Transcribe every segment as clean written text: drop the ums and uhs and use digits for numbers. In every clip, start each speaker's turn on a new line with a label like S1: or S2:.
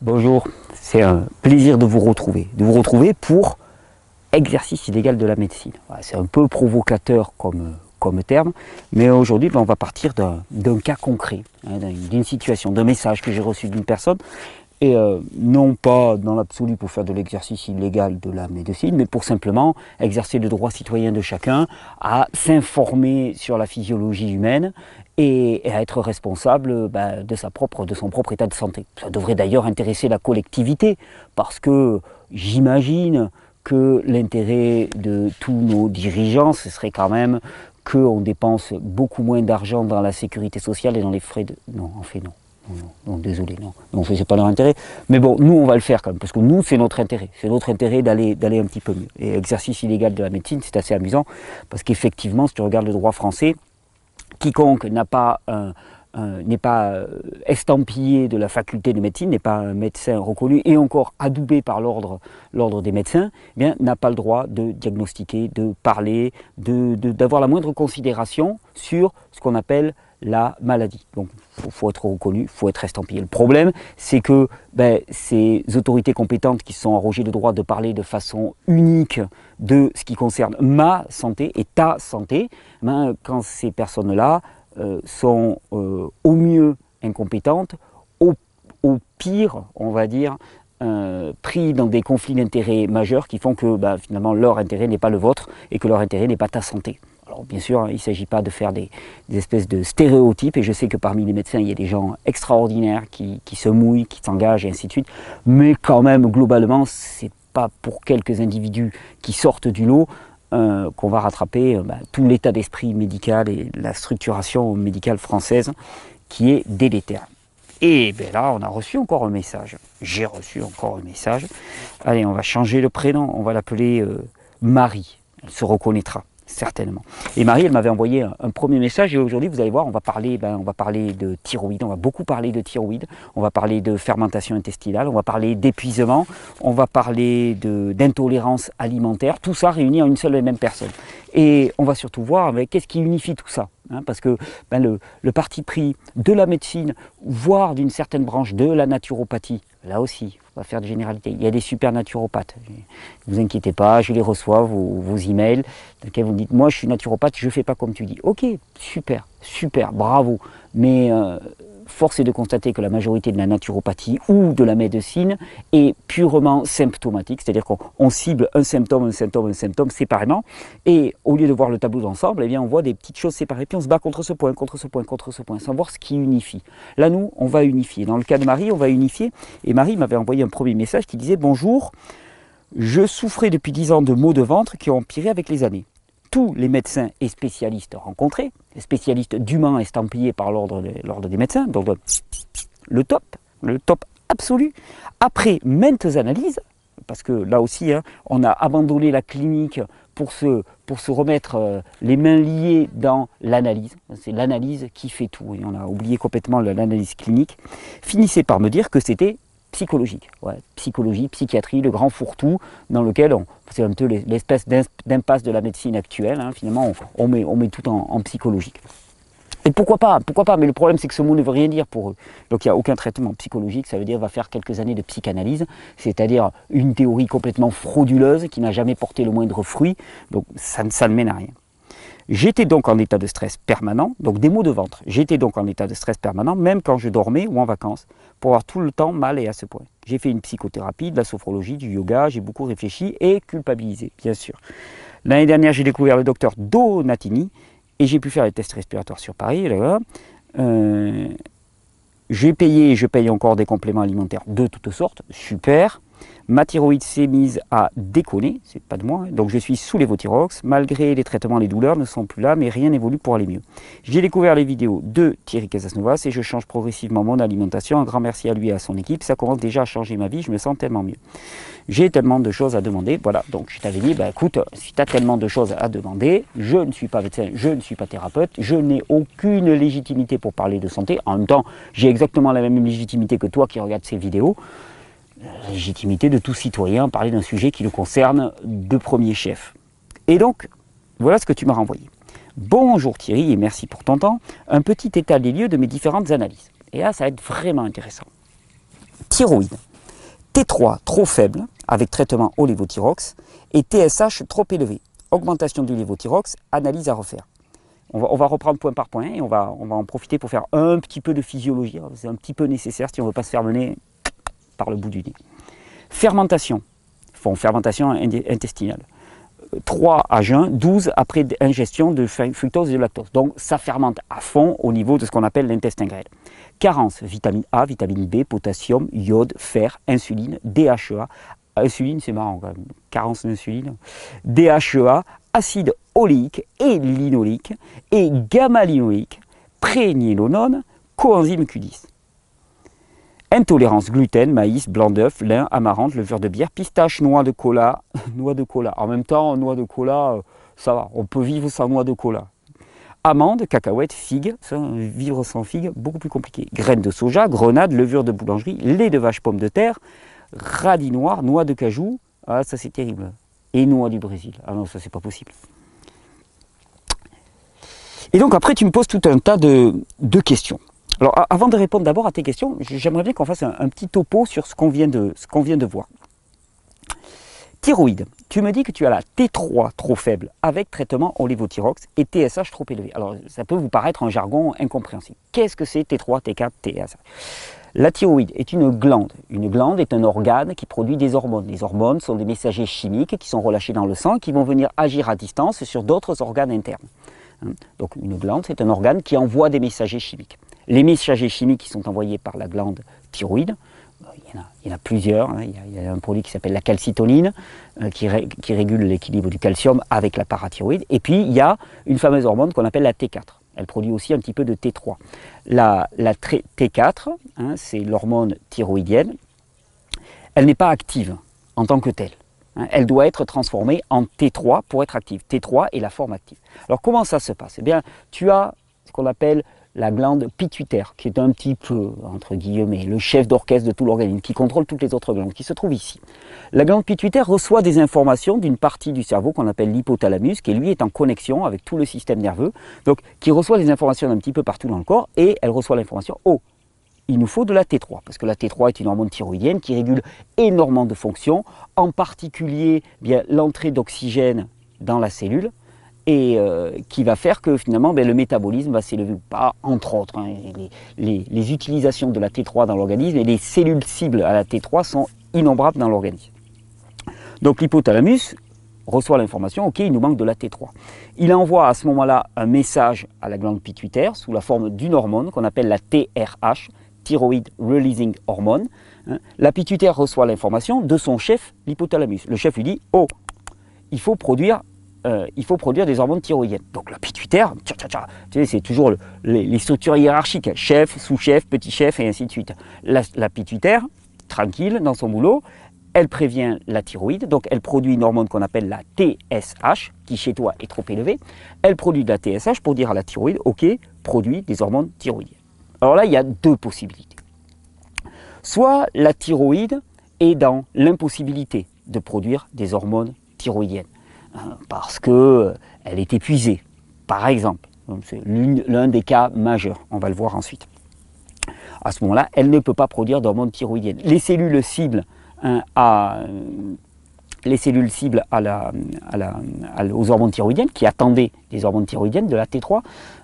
S1: Bonjour, c'est un plaisir de vous retrouver pour exercice illégal de la médecine. Voilà, c'est un peu provocateur comme terme, mais aujourd'hui on va partir d'un cas concret, hein, d'une situation, d'un message que j'ai reçu d'une personne, et non pas dans l'absolu pour faire de l'exercice illégal de la médecine, mais pour simplement exercer le droit citoyen de chacun à s'informer sur la physiologie humaine et à être responsable de son propre état de santé. Ça devrait d'ailleurs intéresser la collectivité, parce que j'imagine que l'intérêt de tous nos dirigeants, ce serait quand même qu'on dépense beaucoup moins d'argent dans la sécurité sociale et dans les frais de... Non, en fait non. Non, désolé, non, c'est pas leur intérêt. Mais bon, nous, on va le faire quand même, parce que nous, c'est notre intérêt. C'est notre intérêt d'aller un petit peu mieux. Et exercice illégal de la médecine, c'est assez amusant, parce qu'effectivement, si tu regardes le droit français, quiconque n'est pas estampillé de la faculté de médecine, n'est pas un médecin reconnu, et encore adoubé par l'ordre des médecins, eh bien, n'a pas le droit de diagnostiquer, de parler, d'avoir la moindre considération sur ce qu'on appelle la maladie. Donc il faut être reconnu, il faut être estampillé. Le problème, c'est que ces autorités compétentes qui se sont arrogées le droit de parler de façon unique de ce qui concerne ma santé et ta santé, quand ces personnes-là sont au mieux incompétentes, au pire, on va dire, pris dans des conflits d'intérêts majeurs qui font que finalement leur intérêt n'est pas le vôtre et que leur intérêt n'est pas ta santé. Alors bien sûr, il ne s'agit pas de faire des espèces de stéréotypes, et je sais que parmi les médecins, il y a des gens extraordinaires qui se mouillent, qui s'engagent, et ainsi de suite, mais quand même, globalement, c'est pas pour quelques individus qui sortent du lot qu'on va rattraper tout l'état d'esprit médical et la structuration médicale française qui est délétère. Et là, on a reçu encore un message. J'ai reçu encore un message. Allez, on va changer le prénom, on va l'appeler Marie. Elle se reconnaîtra certainement. Et Marie, elle m'avait envoyé un premier message, et aujourd'hui, vous allez voir, on va parler de thyroïde, on va beaucoup parler de thyroïde, on va parler de fermentation intestinale, on va parler d'épuisement, on va parler d'intolérance alimentaire, tout ça réuni en une seule et même personne. Et on va surtout voir qu'est-ce qui unifie tout ça, hein, parce que le parti pris de la médecine, voire d'une certaine branche de la naturopathie, là aussi, on va faire de généralité. Il y a des super naturopathes. Ne vous inquiétez pas, je les reçois, vos emails, dans lesquels vous me dites, moi je suis naturopathe, je ne fais pas comme tu dis. Ok, super, bravo. Mais force est de constater que la majorité de la naturopathie ou de la médecine est purement symptomatique, c'est-à-dire qu'on cible un symptôme séparément, et au lieu de voir le tableau d'ensemble, on voit des petites choses séparées, puis on se bat contre ce point, sans voir ce qui unifie. Là, nous, on va unifier. Dans le cas de Marie, on va unifier, et Marie m'avait envoyé un premier message qui disait « Bonjour, je souffrais depuis 10 ans de maux de ventre qui ont empiré avec les années. Tous les médecins et spécialistes rencontrés, les spécialistes dûment estampillés par l'ordre des médecins, donc le top absolu, après maintes analyses, parce que là aussi, on a abandonné la clinique pour se remettre les mains liées dans l'analyse. C'est l'analyse qui fait tout, et on a oublié complètement l'analyse clinique, finissait par me dire que c'était psychologique, psychologie, psychiatrie, le grand fourre-tout dans lequel c'est un peu l'espèce d'impasse de la médecine actuelle, finalement on met tout en psychologique. Et pourquoi pas, mais le problème c'est que ce mot ne veut rien dire pour eux. Donc il n'y a aucun traitement psychologique, ça veut dire va faire quelques années de psychanalyse, c'est-à-dire une théorie complètement frauduleuse qui n'a jamais porté le moindre fruit, donc ça ne mène à rien. J'étais donc en état de stress permanent, donc des maux de ventre. J'étais donc en état de stress permanent, même quand je dormais ou en vacances, pour avoir tout le temps mal et à ce point. J'ai fait une psychothérapie, de la sophrologie, du yoga, j'ai beaucoup réfléchi et culpabilisé, bien sûr. L'année dernière, j'ai découvert le docteur Donatini et j'ai pu faire les tests respiratoires sur Paris. J'ai payé et je paye encore des compléments alimentaires de toutes sortes, super. Ma thyroïde s'est mise à déconner, c'est pas de moi, donc je suis sous lévothyrox. Malgré les traitements, les douleurs ne sont plus là, mais rien n'évolue pour aller mieux. J'ai découvert les vidéos de Thierry Casasnovas et je change progressivement mon alimentation. Un grand merci à lui et à son équipe, ça commence déjà à changer ma vie, je me sens tellement mieux. J'ai tellement de choses à demander, voilà, donc je t'avais dit, écoute, si tu as tellement de choses à demander, je ne suis pas médecin, je ne suis pas thérapeute, je n'ai aucune légitimité pour parler de santé. En même temps, j'ai exactement la même légitimité que toi qui regardes ces vidéos. La légitimité de tout citoyen à parler d'un sujet qui le concerne de premier chef. Et donc, voilà ce que tu m'as renvoyé. Bonjour Thierry et merci pour ton temps. Un petit état des lieux de mes différentes analyses. Et là, ça va être vraiment intéressant. Thyroïde. T3 trop faible, avec traitement au lévothyrox, et TSH trop élevé. Augmentation du lévothyrox, analyse à refaire. On va reprendre point par point et on va en profiter pour faire un petit peu de physiologie. C'est un petit peu nécessaire si on ne veut pas se faire mener par le bout du nez. Fermentation, fermentation intestinale. 3 à jeun, 12 après ingestion de fructose et de lactose. Donc ça fermente à fond au niveau de ce qu'on appelle l'intestin grêle. Carence, vitamine A, vitamine B, potassium, iode, fer, insuline, DHEA. Insuline, c'est marrant quand même, carence d'insuline. DHEA, acide oléique et linoléique et gamma-linoléique, prégnénolone, coenzyme Q10. Intolérance gluten, maïs, blanc d'œuf, lin, amarante, levure de bière, pistache, noix de cola, noix de cola. En même temps, noix de cola, ça va, on peut vivre sans noix de cola. Amandes, cacahuètes, figues, ça, vivre sans figues, beaucoup plus compliqué. Graines de soja, grenades, levure de boulangerie, lait de vache, pomme de terre, radis noir, noix de cajou, ah ça c'est terrible. Et noix du Brésil, ah non ça c'est pas possible. Et donc après tu me poses tout un tas de questions. Alors avant de répondre d'abord à tes questions, j'aimerais bien qu'on fasse un petit topo sur ce qu'on vient de voir. Thyroïde, tu me dis que tu as la T3 trop faible avec traitement au lévothyrox et TSH trop élevé. Alors ça peut vous paraître un jargon incompréhensible. Qu'est-ce que c'est T3, T4, TSH? La thyroïde est une glande. Une glande est un organe qui produit des hormones. Les hormones sont des messagers chimiques qui sont relâchés dans le sang et qui vont venir agir à distance sur d'autres organes internes. Donc une glande, c'est un organe qui envoie des messagers chimiques. Les messagers chimiques qui sont envoyés par la glande thyroïde, il y en a plusieurs. Il y a un produit qui s'appelle la calcitonin qui régule l'équilibre du calcium avec la parathyroïde. Et puis il y a une fameuse hormone qu'on appelle la T4. Elle produit aussi un petit peu de T3. La T4, c'est l'hormone thyroïdienne. Elle n'est pas active en tant que telle. Elle doit être transformée en T3 pour être active. T3 est la forme active. Alors comment ça se passe? Eh bien, tu as ce qu'on appelle la glande pituitaire, qui est un petit peu, entre guillemets, le chef d'orchestre de tout l'organisme, qui contrôle toutes les autres glandes, qui se trouve ici. La glande pituitaire reçoit des informations d'une partie du cerveau qu'on appelle l'hypothalamus, qui lui est en connexion avec tout le système nerveux, donc qui reçoit des informations un petit peu partout dans le corps, et elle reçoit l'information, oh, il nous faut de la T3, parce que la T3 est une hormone thyroïdienne qui régule énormément de fonctions, en particulier bien l'entrée d'oxygène dans la cellule, et qui va faire que finalement le métabolisme va s'élever ou pas, entre autres. Les utilisations de la T3 dans l'organisme et les cellules cibles à la T3 sont innombrables dans l'organisme. Donc l'hypothalamus reçoit l'information, ok, il nous manque de la T3. Il envoie à ce moment-là un message à la glande pituitaire sous la forme d'une hormone qu'on appelle la TRH, Thyroid Releasing Hormone. La pituitaire reçoit l'information de son chef, l'hypothalamus. Le chef lui dit, oh, il faut produire des hormones thyroïdiennes. Donc la pituitaire, tu sais, c'est toujours les structures hiérarchiques, chef, sous-chef, petit chef et ainsi de suite. La pituitaire, tranquille dans son boulot, elle prévient la thyroïde, donc elle produit une hormone qu'on appelle la TSH, qui chez toi est trop élevée. Elle produit de la TSH pour dire à la thyroïde, ok, produit des hormones thyroïdiennes. Alors là, il y a deux possibilités. Soit la thyroïde est dans l'impossibilité de produire des hormones thyroïdiennes, parce qu'elle est épuisée, par exemple. C'est l'un des cas majeurs, on va le voir ensuite. À ce moment-là, elle ne peut pas produire d'hormones thyroïdiennes. Les cellules cibles aux hormones thyroïdiennes, qui attendaient des hormones thyroïdiennes de la T3,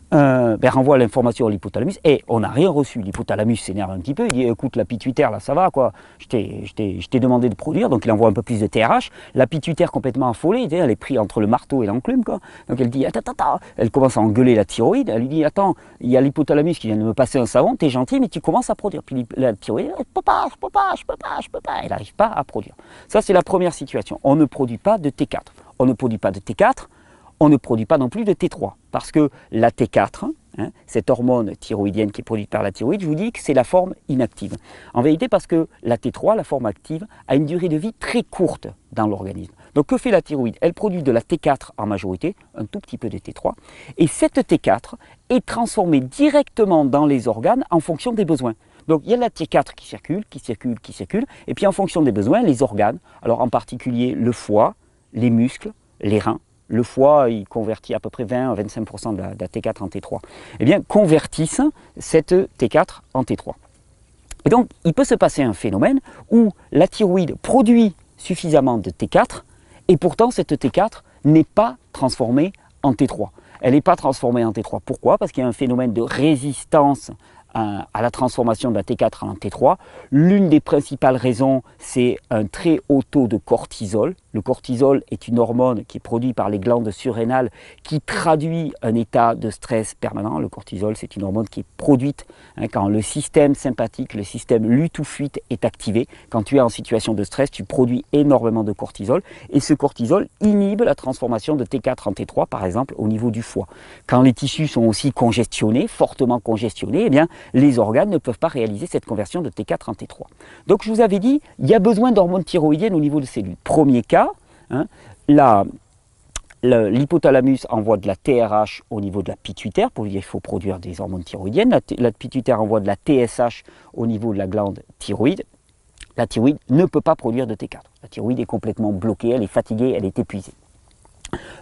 S1: renvoie l'information à l'hypothalamus et on n'a rien reçu. L'hypothalamus s'énerve un petit peu, il dit écoute la pituitaire là ça va quoi, je t'ai demandé de produire, donc il envoie un peu plus de TRH. La pituitaire complètement affolée, elle est prise entre le marteau et l'enclume quoi. Donc elle dit attends, elle commence à engueuler la thyroïde, elle lui dit attends, il y a l'hypothalamus qui vient de me passer un savon, t'es gentil mais tu commences à produire. Puis la thyroïde, je peux pas, elle n'arrive pas à produire. Ça c'est la première situation, on ne produit pas de T4, on ne produit pas de T4, on ne produit pas non plus de T3, parce que la T4, cette hormone thyroïdienne qui est produite par la thyroïde, je vous dis que c'est la forme inactive. En vérité, parce que la T3, la forme active, a une durée de vie très courte dans l'organisme. Donc que fait la thyroïde? Elle produit de la T4 en majorité, un tout petit peu de T3, et cette T4 est transformée directement dans les organes en fonction des besoins. Donc il y a la T4 qui circule, et puis en fonction des besoins, les organes, alors en particulier le foie, les muscles, les reins. Le foie, il convertit à peu près 20 à 25% de la T4 en T3. Eh bien, convertissent cette T4 en T3. Et donc, il peut se passer un phénomène où la thyroïde produit suffisamment de T4 et pourtant cette T4 n'est pas transformée en T3. Elle n'est pas transformée en T3. Pourquoi? Parce qu'il y a un phénomène de résistance à la transformation de la T4 en T3. L'une des principales raisons, c'est un très haut taux de cortisol. Le cortisol est une hormone qui est produite par les glandes surrénales qui traduit un état de stress permanent. Le cortisol, c'est une hormone qui est produite quand le système sympathique, le système lutte ou fuite est activé. Quand tu es en situation de stress, tu produis énormément de cortisol et ce cortisol inhibe la transformation de T4 en T3, par exemple, au niveau du foie. Quand les tissus sont aussi congestionnés, fortement congestionnés, eh bien, les organes ne peuvent pas réaliser cette conversion de T4 en T3. Donc, je vous avais dit, il y a besoin d'hormones thyroïdiennes au niveau de cellules. Premier cas, l'hypothalamus envoie de la TRH au niveau de la pituitaire, pour lui dire qu'il faut produire des hormones thyroïdiennes. La pituitaire envoie de la TSH au niveau de la glande thyroïde. La thyroïde ne peut pas produire de T4. La thyroïde est complètement bloquée, elle est fatiguée, elle est épuisée.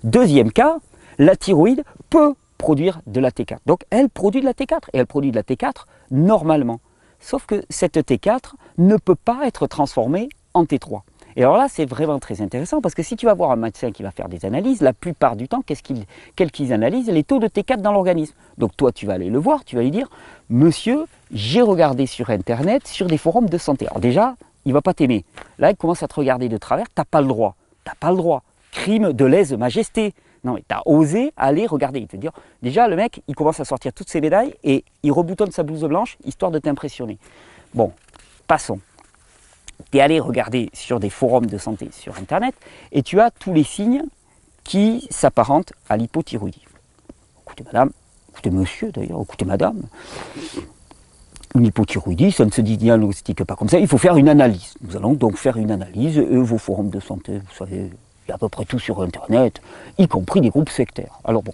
S1: Deuxième cas, la thyroïde peut produire de la T4. Donc elle produit de la T4 et elle produit de la T4 normalement. Sauf que cette T4 ne peut pas être transformée en T3. Et alors là, c'est vraiment très intéressant parce que si tu vas voir un médecin qui va faire des analyses, la plupart du temps, quels qu'ils analysent? Les taux de T4 dans l'organisme. Donc toi, tu vas aller le voir, tu vas lui dire « Monsieur, j'ai regardé sur Internet, sur des forums de santé. » Alors déjà, il ne va pas t'aimer. Là, il commence à te regarder de travers, tu n'as pas le droit. Tu n'as pas le droit. Crime de lèse-majesté. Non, mais tu as osé aller regarder. Il te dit, déjà, le mec, il commence à sortir toutes ses médailles et il reboutonne sa blouse blanche, histoire de t'impressionner. Bon, passons. Tu es allé regarder sur des forums de santé sur Internet et tu as tous les signes qui s'apparentent à l'hypothyroïdie. Écoutez madame, écoutez monsieur d'ailleurs, écoutez madame, une hypothyroïdie, ça ne se diagnostique pas comme ça, il faut faire une analyse. Nous allons donc faire une analyse, vos forums de santé, vous savez, il y a à peu près tout sur Internet, y compris des groupes sectaires. Alors bon,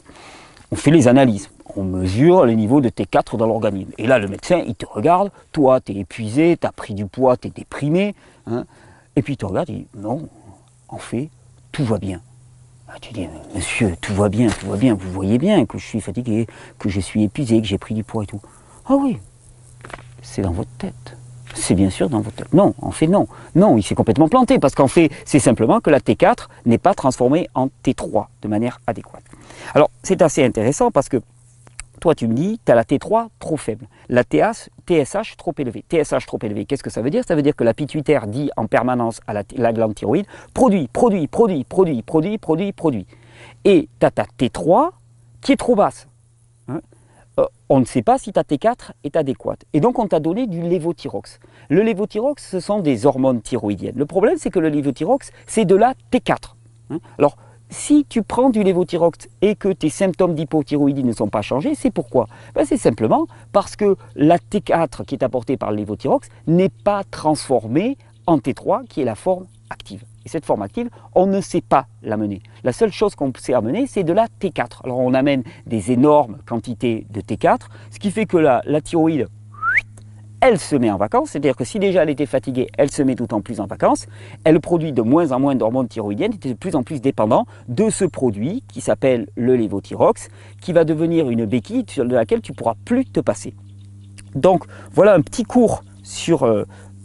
S1: on fait les analyses, on mesure les niveaux de T4 dans l'organisme. Et là, le médecin, il te regarde, toi, tu es épuisé, tu as pris du poids, tu es déprimé. Et puis il te regarde, il dit, non, en fait, tout va bien. Ah, tu dis, monsieur, tout va bien, vous voyez bien que je suis fatigué, que je suis épuisé, que j'ai pris du poids et tout. Ah oui, c'est dans votre tête. C'est bien sûr dans votre tête. Non, en fait, non. Non, il s'est complètement planté, parce qu'en fait, c'est simplement que la T4 n'est pas transformée en T3 de manière adéquate. Alors, c'est assez intéressant parce que toi, tu me dis, tu as la T3 trop faible, la TSH trop élevée. TSH trop élevée, qu'est-ce que ça veut dire? Ça veut dire que la pituitaire dit en permanence à la glande thyroïde, produit. Et tu as ta T3 qui est trop basse. On ne sait pas si ta T4 est adéquate. Et donc, on t'a donné du lévothyrox. Le lévothyrox, ce sont des hormones thyroïdiennes. Le problème, c'est que le lévothyrox, c'est de la T4. Alors, si tu prends du lévothyrox et que tes symptômes d'hypothyroïdie ne sont pas changés, c'est pourquoi? C'est simplement parce que la T4 qui est apportée par le lévothyrox n'est pas transformée en T3, qui est la forme active. Et cette forme active, on ne sait pas l'amener. La seule chose qu'on sait amener, c'est de la T4. Alors on amène des énormes quantités de T4, ce qui fait que la thyroïde, elle se met en vacances, c'est-à-dire que si déjà elle était fatiguée, elle se met d'autant plus en vacances, elle produit de moins en moins d'hormones thyroïdiennes, et de plus en plus dépendant de ce produit qui s'appelle le lévothyrox, qui va devenir une béquille sur laquelle tu ne pourras plus te passer. Donc voilà un petit cours sur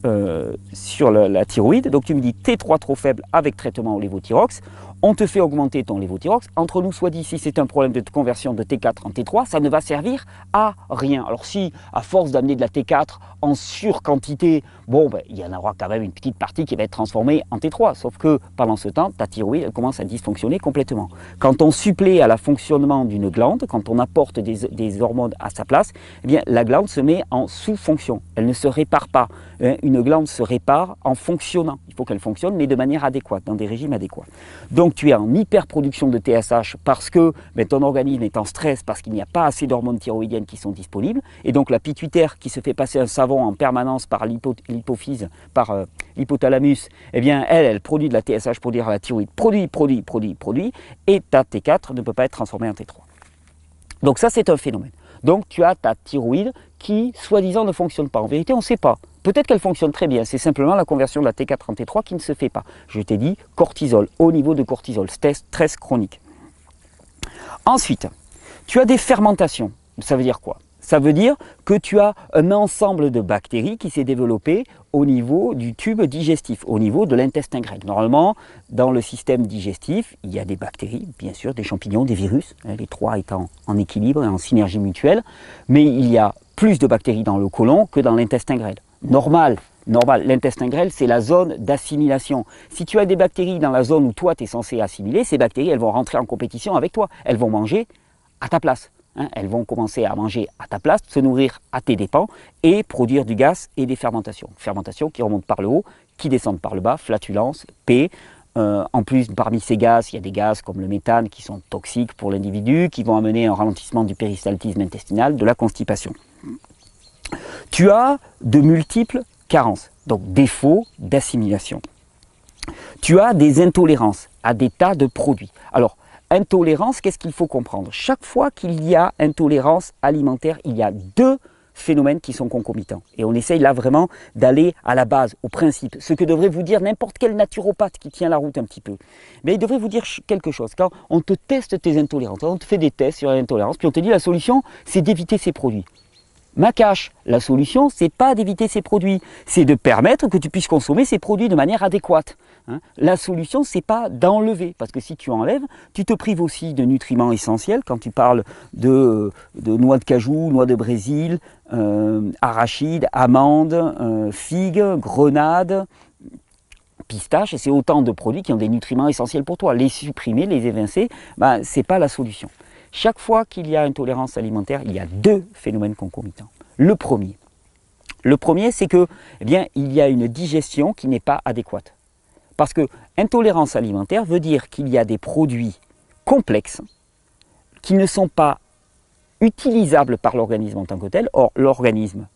S1: la thyroïde. Donc tu me dis T3 trop faible avec traitement au lévothyrox. On te fait augmenter ton lévothyrox. Entre nous, soit dit, si c'est un problème de conversion de T4 en T3, ça ne va servir à rien. Alors si, à force d'amener de la T4 en surquantité, bon, il y en aura quand même une petite partie qui va être transformée en T3. Sauf que pendant ce temps, ta thyroïde elle commence à dysfonctionner complètement. Quand on supplée à la fonctionnement d'une glande, quand on apporte des hormones à sa place, eh bien, la glande se met en sous-fonction. Elle ne se répare pas. Une glande se répare en fonctionnant. Il faut qu'elle fonctionne, mais de manière adéquate, dans des régimes adéquats. Donc tu es en hyperproduction de TSH parce que ton organisme est en stress, parce qu'il n'y a pas assez d'hormones thyroïdiennes qui sont disponibles. Et donc la pituitaire qui se fait passer un savon en permanence par l'hypophyse, par l'hypothalamus, eh bien elle produit de la TSH pour dire à la thyroïde produit, et ta T4 ne peut pas être transformée en T3. Donc ça c'est un phénomène. Donc tu as ta thyroïde qui, soi-disant, ne fonctionne pas. En vérité, on ne sait pas. Peut-être qu'elle fonctionne très bien, c'est simplement la conversion de la T4 en T3 qui ne se fait pas. Je t'ai dit cortisol, haut niveau de cortisol, stress chronique. Ensuite, tu as des fermentations. Ça veut dire quoi? Ça veut dire que tu as un ensemble de bactéries qui s'est développé au niveau du tube digestif, au niveau de l'intestin grêle. Normalement, dans le système digestif, il y a des bactéries, bien sûr, des champignons, des virus, les trois étant en équilibre et en synergie mutuelle, mais il y a plus de bactéries dans le côlon que dans l'intestin grêle. Normal, l'intestin grêle, c'est la zone d'assimilation. Si tu as des bactéries dans la zone où toi, tu es censé assimiler, ces bactéries, elles vont rentrer en compétition avec toi. Elles vont manger à ta place. Elles vont commencer à manger à ta place, se nourrir à tes dépens et produire du gaz et des fermentations. Fermentations qui remontent par le haut, qui descendent par le bas, flatulence, P. En plus, parmi ces gaz, il y a des gaz comme le méthane qui sont toxiques pour l'individu, qui vont amener un ralentissement du péristaltisme intestinal, de la constipation. Tu as de multiples carences, donc défauts d'assimilation. Tu as des intolérances à des tas de produits. Alors, intolérance, qu'est-ce qu'il faut comprendre? Chaque fois qu'il y a intolérance alimentaire, il y a deux phénomènes qui sont concomitants. Et on essaye là vraiment d'aller à la base, au principe. Ce que devrait vous dire n'importe quel naturopathe qui tient la route un petit peu. Mais il devrait vous dire quelque chose. Quand on te teste tes intolérances, on te fait des tests sur l'intolérance, puis on te dit la solution, c'est d'éviter ces produits. Macache, la solution, c'est pas d'éviter ces produits, c'est de permettre que tu puisses consommer ces produits de manière adéquate. La solution, c'est pas d'enlever, parce que si tu enlèves, tu te prives aussi de nutriments essentiels. Quand tu parles de noix de cajou, noix de Brésil, arachides, amandes, figues, grenades, pistaches, et c'est autant de produits qui ont des nutriments essentiels pour toi. Les supprimer, les évincer, c'est pas la solution. Chaque fois qu'il y a intolérance alimentaire, il y a deux phénomènes concomitants. Le premier, c'est que, il y a une digestion qui n'est pas adéquate. Parce que intolérance alimentaire veut dire qu'il y a des produits complexes qui ne sont pas utilisables par l'organisme en tant que tel. Or, l'organisme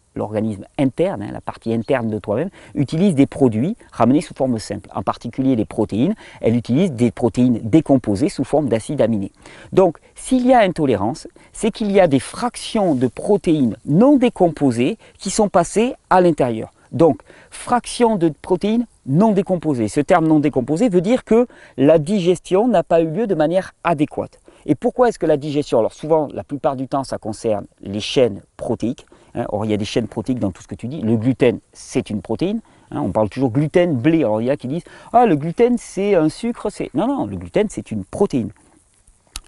S1: interne, la partie interne de toi-même, utilise des produits ramenés sous forme simple, en particulier les protéines. Elle utilise des protéines décomposées sous forme d'acides aminés. Donc, s'il y a intolérance, c'est qu'il y a des fractions de protéines non décomposées qui sont passées à l'intérieur. Donc, fraction de protéines non décomposées. Ce terme non décomposé veut dire que la digestion n'a pas eu lieu de manière adéquate. Et pourquoi est-ce que la digestion? Alors souvent, la plupart du temps, ça concerne les chaînes protéiques. Or, il y a des chaînes protéiques dans tout ce que tu dis. Le gluten, c'est une protéine. On parle toujours gluten, blé. Alors, il y a qui disent « Ah, le gluten, c'est un sucre. » Non, le gluten, c'est une protéine.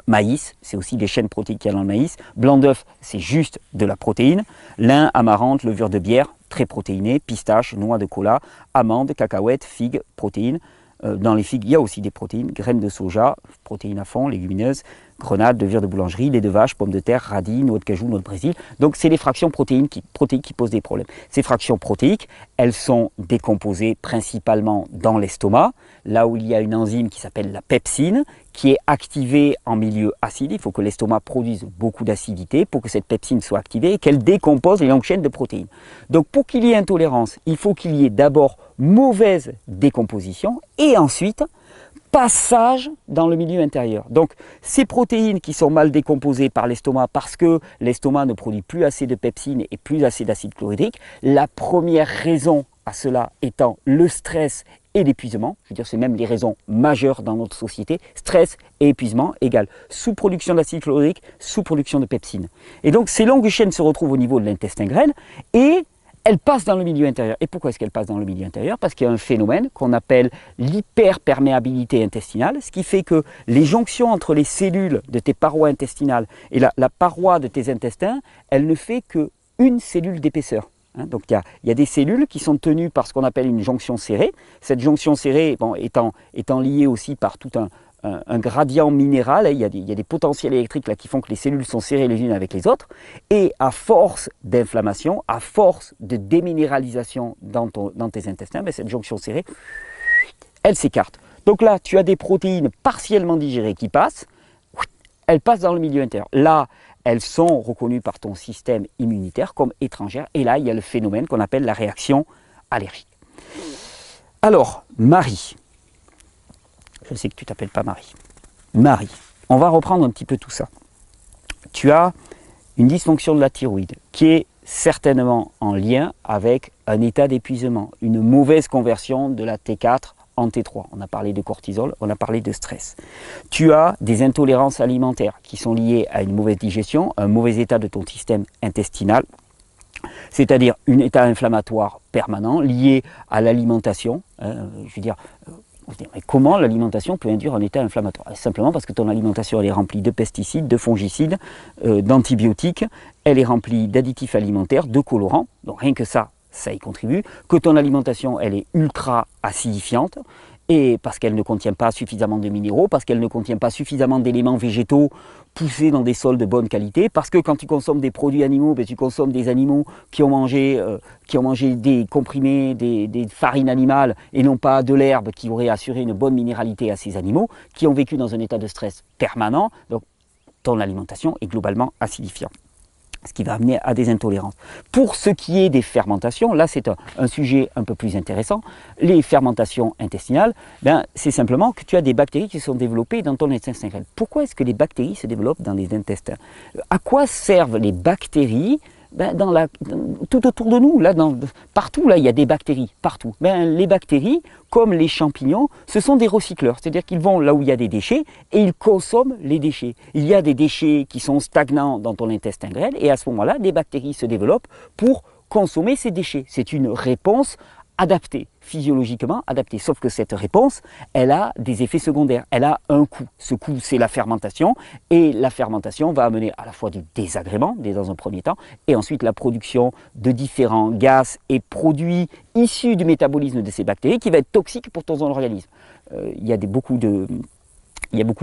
S1: Maïs, c'est aussi des chaînes protéiques qu'il y a dans le maïs. Blanc d'œuf, c'est juste de la protéine. Lin, amarante, levure de bière, très protéiné. Pistache, noix de cola, amandes, cacahuètes, figues, protéines. Dans les figues, il y a aussi des protéines. Graines de soja, protéines à fond, légumineuses, grenades, levure de boulangerie, lait de vache, pommes de terre, radis, noix de cajou, noix de Brésil. Donc, c'est les fractions protéiques qui posent des problèmes. Ces fractions protéiques, elles sont décomposées principalement dans l'estomac, là où il y a une enzyme qui s'appelle la pepsine, qui est activée en milieu acide. Il faut que l'estomac produise beaucoup d'acidité pour que cette pepsine soit activée et qu'elle décompose les longues chaînes de protéines. Donc, pour qu'il y ait intolérance, il faut qu'il y ait d'abord mauvaise décomposition et ensuite passage dans le milieu intérieur. Donc, ces protéines qui sont mal décomposées par l'estomac parce que l'estomac ne produit plus assez de pepsine et plus assez d'acide chlorhydrique, la première raison à cela étant le stress et l'épuisement. Je veux dire, c'est même les raisons majeures dans notre société. Stress et épuisement égale sous-production d'acide chlorhydrique, sous-production de pepsine. Et donc, ces longues chaînes se retrouvent au niveau de l'intestin grêle et elles passent dans le milieu intérieur. Et pourquoi est-ce qu'elles passent dans le milieu intérieur? Parce qu'il y a un phénomène qu'on appelle l'hyperperméabilité intestinale, ce qui fait que les jonctions entre les cellules de tes parois intestinales et la paroi de tes intestins, elle ne fait qu'une cellule d'épaisseur. Donc il y a des cellules qui sont tenues par ce qu'on appelle une jonction serrée. Cette jonction serrée étant liée aussi par tout un gradient minéral, il y a des potentiels électriques là, qui font que les cellules sont serrées les unes avec les autres, et à force d'inflammation, à force de déminéralisation dans tes intestins, cette jonction serrée, elle s'écarte. Donc là, tu as des protéines partiellement digérées qui passent, elles passent dans le milieu intérieur. Là, elles sont reconnues par ton système immunitaire comme étrangères, et là, il y a le phénomène qu'on appelle la réaction allergique. Alors, Marie, je sais que tu ne t'appelles pas Marie. Marie, on va reprendre un petit peu tout ça. Tu as une dysfonction de la thyroïde qui est certainement en lien avec un état d'épuisement, une mauvaise conversion de la T4 en T3. On a parlé de cortisol, on a parlé de stress. Tu as des intolérances alimentaires qui sont liées à une mauvaise digestion, un mauvais état de ton système intestinal, c'est-à-dire un état inflammatoire permanent lié à l'alimentation. Je veux dire, comment l'alimentation peut induire un état inflammatoire? Simplement parce que ton alimentation elle est remplie de pesticides, de fongicides, d'antibiotiques, elle est remplie d'additifs alimentaires, de colorants, donc rien que ça y contribue, que ton alimentation elle est ultra acidifiante, et parce qu'elle ne contient pas suffisamment de minéraux, parce qu'elle ne contient pas suffisamment d'éléments végétaux poussés dans des sols de bonne qualité, parce que quand tu consommes des produits animaux, ben, tu consommes des animaux qui ont mangé des comprimés, des farines animales, et non pas de l'herbe qui aurait assuré une bonne minéralité à ces animaux, qui ont vécu dans un état de stress permanent, donc ton alimentation est globalement acidifiante, ce qui va amener à des intolérances. Pour ce qui est des fermentations, là c'est un sujet un peu plus intéressant. Les fermentations intestinales, ben, c'est simplement que tu as des bactéries qui sont développées dans ton intestin grêle. Pourquoi est-ce que les bactéries se développent dans les intestins? À quoi servent les bactéries? Ben, tout autour de nous, partout, là, il y a des bactéries, partout. Ben, les bactéries, comme les champignons, ce sont des recycleurs. C'est-à-dire qu'ils vont là où il y a des déchets et ils consomment les déchets. Il y a des déchets qui sont stagnants dans ton intestin grêle et à ce moment-là, des bactéries se développent pour consommer ces déchets. C'est une réponse adaptée, physiologiquement adaptée. Sauf que cette réponse, elle a des effets secondaires, elle a un coût. Ce coût, c'est la fermentation, et la fermentation va amener à la fois du désagrément, dans un premier temps, et ensuite la production de différents gaz et produits issus du métabolisme de ces bactéries qui va être toxique pour ton organisme. Il y a beaucoup de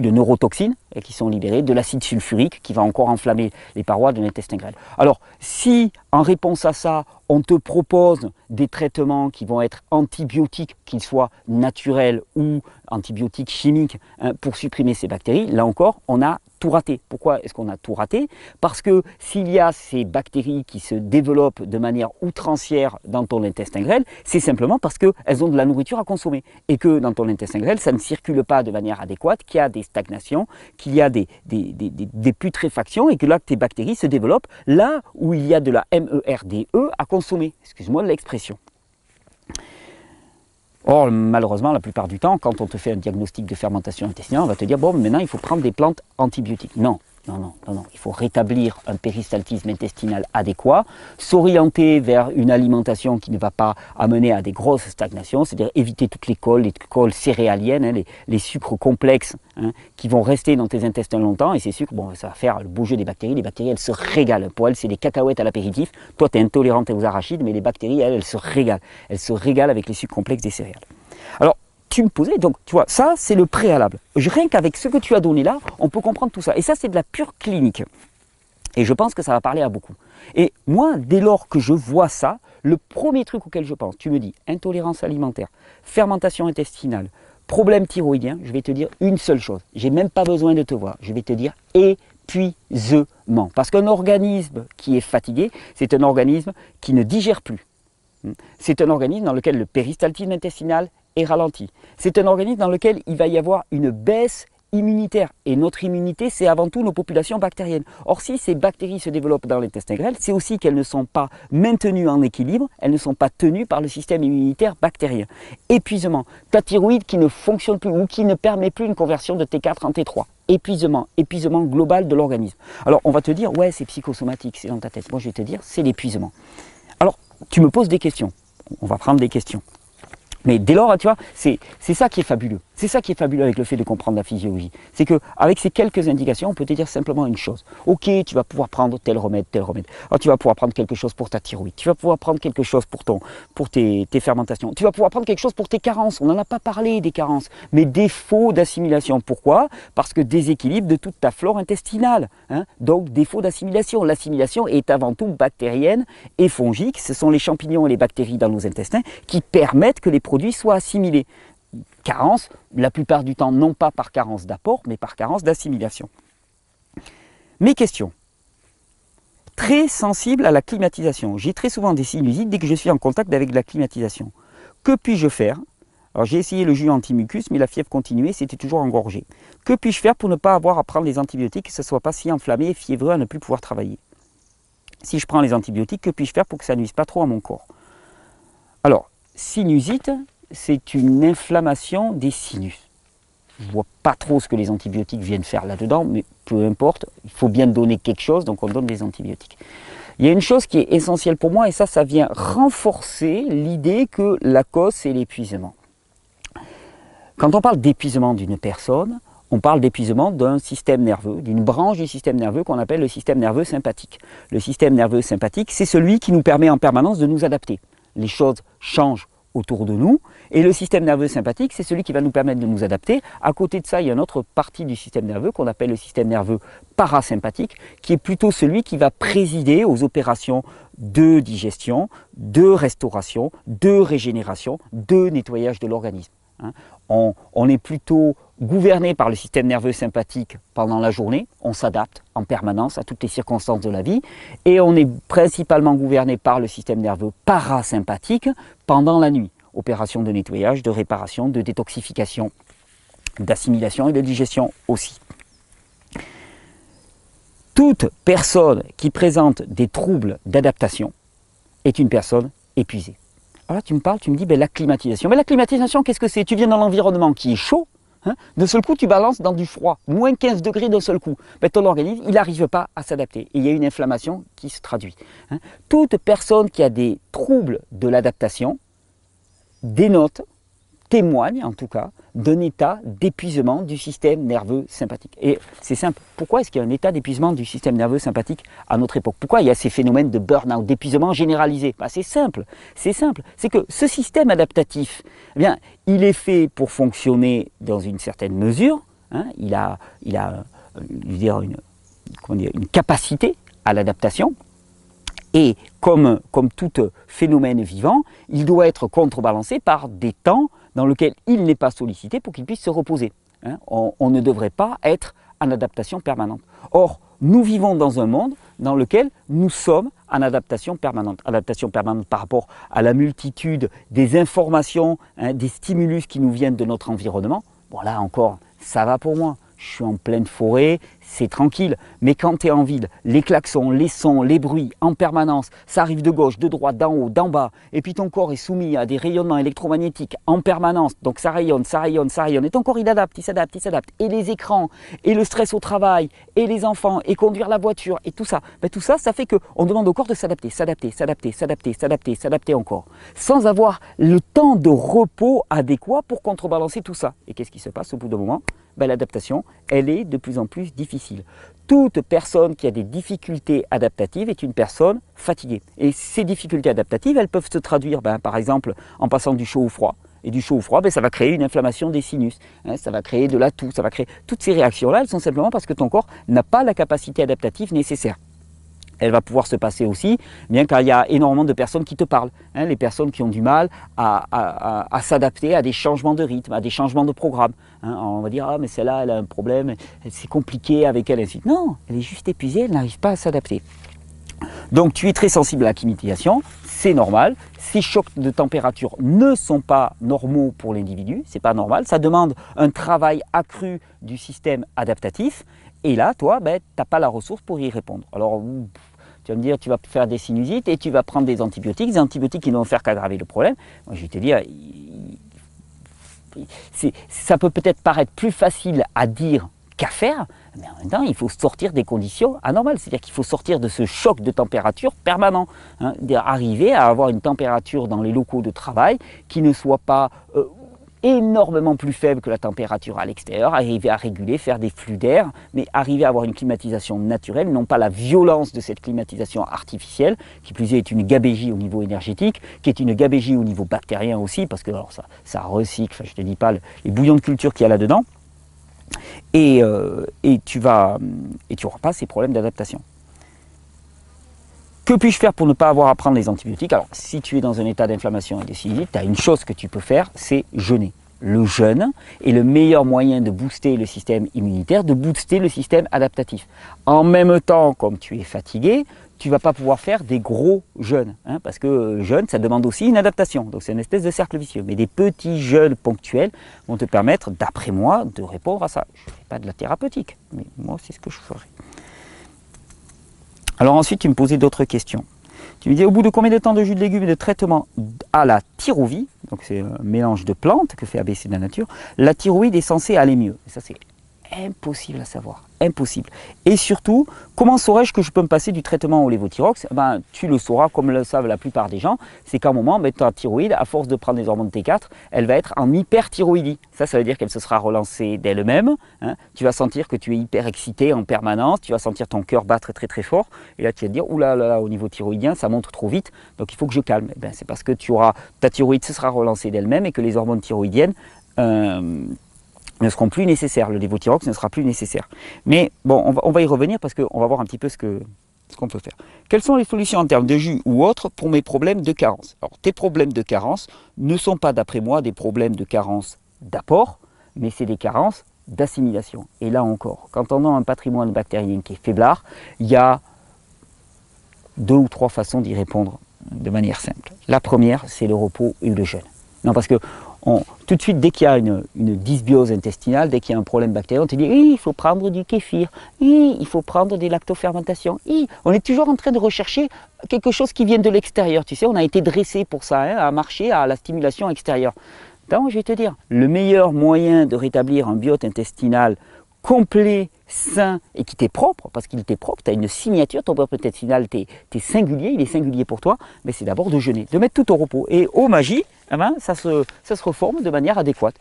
S1: neurotoxines qui sont libérées, de l'acide sulfurique qui va encore enflammer les parois de l'intestin grêle. Alors, si en réponse à ça, on te propose des traitements qui vont être antibiotiques, qu'ils soient naturels ou antibiotiques chimiques, pour supprimer ces bactéries, là encore, on a tout raté. Pourquoi est-ce qu'on a tout raté? Parce que s'il y a ces bactéries qui se développent de manière outrancière dans ton intestin grêle, c'est simplement parce qu'elles ont de la nourriture à consommer et que dans ton intestin grêle, ça ne circule pas de manière adéquate, qu'il y a des stagnations, qu'il y a des putréfactions et que là, tes bactéries se développent là où il y a de la MERDE à consommer. Excuse-moi de l'expression. Or, malheureusement, la plupart du temps, quand on te fait un diagnostic de fermentation intestinale, on va te dire, bon, maintenant, il faut prendre des plantes antibiotiques. Non. Il faut rétablir un péristaltisme intestinal adéquat, s'orienter vers une alimentation qui ne va pas amener à des grosses stagnations, c'est-à-dire éviter toutes les cols céréaliennes, les sucres complexes qui vont rester dans tes intestins longtemps. Et ces sucres, bon, ça va faire le beau jeu des bactéries. Les bactéries, elles se régalent. Pour elles, c'est des cacahuètes à l'apéritif. Toi, tu es intolérante aux arachides, mais les bactéries, elles se régalent. Elles se régalent avec les sucres complexes des céréales. Alors, tu me posais, donc tu vois, ça c'est le préalable. Rien qu'avec ce que tu as donné là, on peut comprendre tout ça. Et ça c'est de la pure clinique. Et je pense que ça va parler à beaucoup. Et moi, dès lors que je vois ça, le premier truc auquel je pense, tu me dis intolérance alimentaire, fermentation intestinale, problème thyroïdien, je vais te dire une seule chose. J'ai même pas besoin de te voir. Je vais te dire épuisement. Parce qu'un organisme qui est fatigué, c'est un organisme qui ne digère plus. C'est un organisme dans lequel le péristaltisme intestinal est ralenti. C'est un organisme dans lequel il va y avoir une baisse immunitaire. Et notre immunité, c'est avant tout nos populations bactériennes. Or, si ces bactéries se développent dans l'intestin grêle, c'est aussi qu'elles ne sont pas maintenues en équilibre, elles ne sont pas tenues par le système immunitaire bactérien. Épuisement, ta thyroïde qui ne fonctionne plus ou qui ne permet plus une conversion de T4 en T3. Épuisement global de l'organisme. Alors, on va te dire, ouais, c'est psychosomatique, c'est dans ta tête. Moi, je vais te dire, c'est l'épuisement. Alors, tu me poses des questions. On va prendre des questions. Mais dès lors, tu vois, c'est ça qui est fabuleux. C'est ça qui est fabuleux avec le fait de comprendre la physiologie. C'est qu'avec ces quelques indications, on peut te dire simplement une chose. Ok, tu vas pouvoir prendre tel remède, tel remède. Alors, tu vas pouvoir prendre quelque chose pour ta thyroïde. Tu vas pouvoir prendre quelque chose pour tes fermentations. Tu vas pouvoir prendre quelque chose pour tes carences. On n'en a pas parlé des carences. Mais défaut d'assimilation. Pourquoi? Parce que déséquilibre de toute ta flore intestinale. Donc, défaut d'assimilation. L'assimilation est avant tout bactérienne et fongique. Ce sont les champignons et les bactéries dans nos intestins qui permettent que les produits soient assimilés. Carence, la plupart du temps, non pas par carence d'apport, mais par carence d'assimilation. Mes questions. Très sensible à la climatisation. J'ai très souvent des sinusites dès que je suis en contact avec la climatisation. Que puis-je faire? Alors j'ai essayé le jus anti-mucus, mais la fièvre continuait, c'était toujours engorgé. Que puis-je faire pour ne pas avoir à prendre les antibiotiques, que ce ne soit pas si enflammé et fiévreux à ne plus pouvoir travailler? Si je prends les antibiotiques, que puis-je faire pour que ça ne nuise pas trop à mon corps? Alors, sinusite, c'est une inflammation des sinus. Je ne vois pas trop ce que les antibiotiques viennent faire là-dedans, mais peu importe, il faut bien donner quelque chose, donc on donne des antibiotiques. Il y a une chose qui est essentielle pour moi, et ça vient renforcer l'idée que la cause, c'est l'épuisement. Quand on parle d'épuisement d'une personne, on parle d'épuisement d'un système nerveux, d'une branche du système nerveux qu'on appelle le système nerveux sympathique. Le système nerveux sympathique, c'est celui qui nous permet en permanence de nous adapter. Les choses changent autour de nous, et le système nerveux sympathique, c'est celui qui va nous permettre de nous adapter. À côté de ça, il y a une autre partie du système nerveux qu'on appelle le système nerveux parasympathique, qui est plutôt celui qui va présider aux opérations de digestion, de restauration, de régénération, de nettoyage de l'organisme. On est plutôt gouverné par le système nerveux sympathique pendant la journée, on s'adapte en permanence à toutes les circonstances de la vie, et on est principalement gouverné par le système nerveux parasympathique pendant la nuit. Opérations de nettoyage, de réparation, de détoxification, d'assimilation et de digestion aussi. Toute personne qui présente des troubles d'adaptation est une personne épuisée. Alors là, tu me parles, tu me dis, la climatisation. Mais la climatisation, qu'est-ce que c'est? Tu viens dans l'environnement qui est chaud, d'un seul coup, tu balances dans du froid, moins 15 degrés d'un seul coup. Ton organisme, il n'arrive pas à s'adapter. Et il y a une inflammation qui se traduit. Toute personne qui a des troubles de l'adaptation dénote, témoigne en tout cas, d'un état d'épuisement du système nerveux sympathique. Et c'est simple, pourquoi est-ce qu'il y a un état d'épuisement du système nerveux sympathique à notre époque? Pourquoi il y a ces phénomènes de burn-out, d'épuisement généralisé? C'est simple, c'est que ce système adaptatif, il est fait pour fonctionner dans une certaine mesure, il a une capacité à l'adaptation, et comme tout phénomène vivant, il doit être contrebalancé par des temps dans lesquels il n'est pas sollicité pour qu'il puisse se reposer. On ne devrait pas être en adaptation permanente. Or, nous vivons dans un monde dans lequel nous sommes en adaptation permanente. Adaptation permanente par rapport à la multitude des informations, des stimulus qui nous viennent de notre environnement. Bon, là encore, ça va pour moi. Je suis en pleine forêt, c'est tranquille. Mais quand tu es en ville, les klaxons, les sons, les bruits en permanence, ça arrive de gauche, de droite, d'en haut, d'en bas. Et puis ton corps est soumis à des rayonnements électromagnétiques en permanence. Donc ça rayonne, ça rayonne, ça rayonne. Et ton corps, il adapte, il s'adapte, il s'adapte. Et les écrans, et le stress au travail, et les enfants, et conduire la voiture, et tout ça. Tout ça, ça fait qu'on demande au corps de s'adapter, s'adapter, s'adapter, s'adapter, s'adapter, s'adapter encore. Sans avoir le temps de repos adéquat pour contrebalancer tout ça. Et qu'est-ce qui se passe au bout d'un moment? L'adaptation, elle est de plus en plus difficile. Toute personne qui a des difficultés adaptatives est une personne fatiguée. Et ces difficultés adaptatives, elles peuvent se traduire par exemple en passant du chaud au froid. Et du chaud au froid, ça va créer une inflammation des sinus, ça va créer de la toux, ça va créer... Toutes ces réactions-là, elles sont simplement parce que ton corps n'a pas la capacité adaptative nécessaire. Elle va pouvoir se passer aussi, bien qu'il y a énormément de personnes qui te parlent. Les personnes qui ont du mal à s'adapter à des changements de rythme, à des changements de programme. On va dire, ah mais celle-là, elle a un problème, c'est compliqué avec elle, ainsi. Non, elle est juste épuisée, elle n'arrive pas à s'adapter. Donc tu es très sensible à la climatisation, c'est normal. Ces chocs de température ne sont pas normaux pour l'individu, c'est pas normal. Ça demande un travail accru du système adaptatif. Et là, toi, tu n'as pas la ressource pour y répondre. Alors, tu vas me dire, tu vas faire des sinusites et tu vas prendre des antibiotiques qui ne vont faire qu'aggraver le problème. Moi, je vais te dire, ça peut peut-être paraître plus facile à dire qu'à faire, mais en même temps, il faut sortir des conditions anormales. C'est-à-dire qu'il faut sortir de ce choc de température permanent. Arriver à avoir une température dans les locaux de travail qui ne soit pas... énormément plus faible que la température à l'extérieur, arriver à réguler, faire des flux d'air, mais arriver à avoir une climatisation naturelle, non pas la violence de cette climatisation artificielle, qui plus est une gabégie au niveau énergétique, qui est une gabégie au niveau bactérien aussi, parce que alors ça recycle, je ne te dis pas les bouillons de culture qu'il y a là-dedans, et tu n'auras pas ces problèmes d'adaptation. Que puis-je faire pour ne pas avoir à prendre les antibiotiques? Alors, si tu es dans un état d'inflammation et de sinusite, tu as une chose que tu peux faire, c'est jeûner. Le jeûne est le meilleur moyen de booster le système immunitaire, de booster le système adaptatif. En même temps, comme tu es fatigué, tu ne vas pas pouvoir faire des gros jeûnes, parce que jeûne, ça demande aussi une adaptation. Donc c'est une espèce de cercle vicieux. Mais des petits jeûnes ponctuels vont te permettre, d'après moi, de répondre à ça. Je ne fais pas de la thérapeutique, mais moi, c'est ce que je ferai. Alors ensuite, tu me posais d'autres questions. Tu me dis, au bout de combien de temps de jus de légumes et de traitement à la thyroïde, donc c'est un mélange de plantes que fait ABC de la nature, la thyroïde est censée aller mieux. Et ça, c'est impossible à savoir, impossible. Et surtout, comment saurais-je que je peux me passer du traitement au lévothyrox? Ben, tu le sauras, comme le savent la plupart des gens, c'est qu'à un moment, ben, ta thyroïde, à force de prendre des hormones T4, elle va être en hyperthyroïdie. Ça veut dire qu'elle se sera relancée d'elle-même. Hein. Tu vas sentir que tu es hyper excité en permanence, tu vas sentir ton cœur battre très très fort, et là tu vas te dire, oulala, là, là, au niveau thyroïdien, ça monte trop vite, donc il faut que je calme. Ben, c'est parce que ta thyroïde se sera relancée d'elle-même et que les hormones thyroïdiennes ne seront plus nécessaires, le lévothyrox ne sera plus nécessaire. Mais bon, on va y revenir parce qu'on va voir un petit peu ce qu'on peut faire. Quelles sont les solutions en termes de jus ou autres pour mes problèmes de carence? Alors, tes problèmes de carence ne sont pas, d'après moi, des problèmes de carence d'apport, mais c'est des carences d'assimilation. Et là encore, quand on a un patrimoine bactérien qui est faiblard, il y a 2 ou 3 façons d'y répondre de manière simple. La première, c'est le repos et le jeûne. Non, parce que tout de suite, dès qu'il y a une dysbiose intestinale, dès qu'il y a un problème bactérien, on te dit il faut prendre du kéfir, il faut prendre des lactofermentations. On est toujours en train de rechercher quelque chose qui vient de l'extérieur. Tu sais, on a été dressé pour ça, hein, à marcher à la stimulation extérieure. Donc, je vais te dire, le meilleur moyen de rétablir un biote intestinal complet, sain et qui t'est propre, parce qu'il t'est propre, tu as une signature, ton biote intestinal, t'es singulier, il est singulier pour toi, mais c'est d'abord de jeûner, de mettre tout au repos. Et au magie, eh ben, ça se reforme de manière adéquate.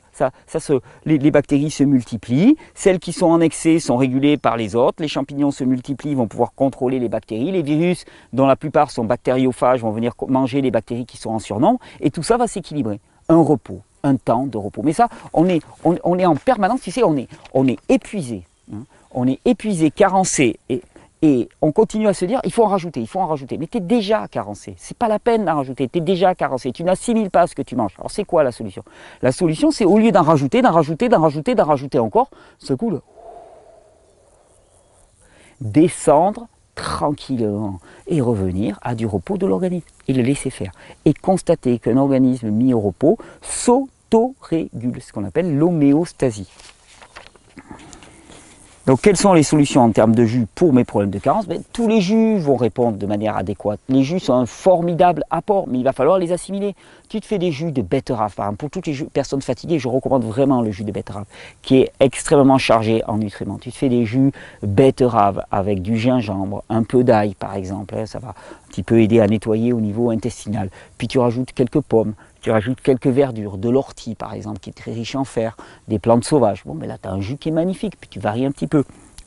S1: Les bactéries se multiplient, celles qui sont en excès sont régulées par les autres, les champignons se multiplient, vont pouvoir contrôler les bactéries, les virus, dont la plupart sont bactériophages, vont venir manger les bactéries qui sont en surnombre, et tout ça va s'équilibrer. Un repos, un temps de repos. Mais ça, on est en permanence, tu sais, on est épuisé. Hein, on est épuisé, carencé, et on continue à se dire, il faut en rajouter, il faut en rajouter. Mais tu es déjà carencé, c'est pas la peine d'en rajouter, tu es déjà carencé, tu n'assimiles pas ce que tu manges. Alors c'est quoi la solution? La solution, c'est au lieu d'en rajouter, d'en rajouter, d'en rajouter, d'en rajouter encore, ce coup, descendre tranquillement et revenir à du repos de l'organisme et le laisser faire. Et constater qu'un organisme mis au repos s'auto-régule, ce qu'on appelle l'homéostasie. Donc, quelles sont les solutions en termes de jus pour mes problèmes de carence? Tous les jus vont répondre de manière adéquate. Les jus sont un formidable apport, mais il va falloir les assimiler. Tu te fais des jus de betterave, par exemple. Pour toutes les personnes fatiguées, je recommande vraiment le jus de betterave, qui est extrêmement chargé en nutriments. Tu te fais des jus betterave avec du gingembre, un peu d'ail, par exemple. Ça va un petit peu aider à nettoyer au niveau intestinal. Puis tu rajoutes quelques pommes. Tu rajoutes quelques verdures, de l'ortie par exemple, qui est très riche en fer, des plantes sauvages. Bon, mais là, tu as un jus qui est magnifique, puis tu varies un petit peu.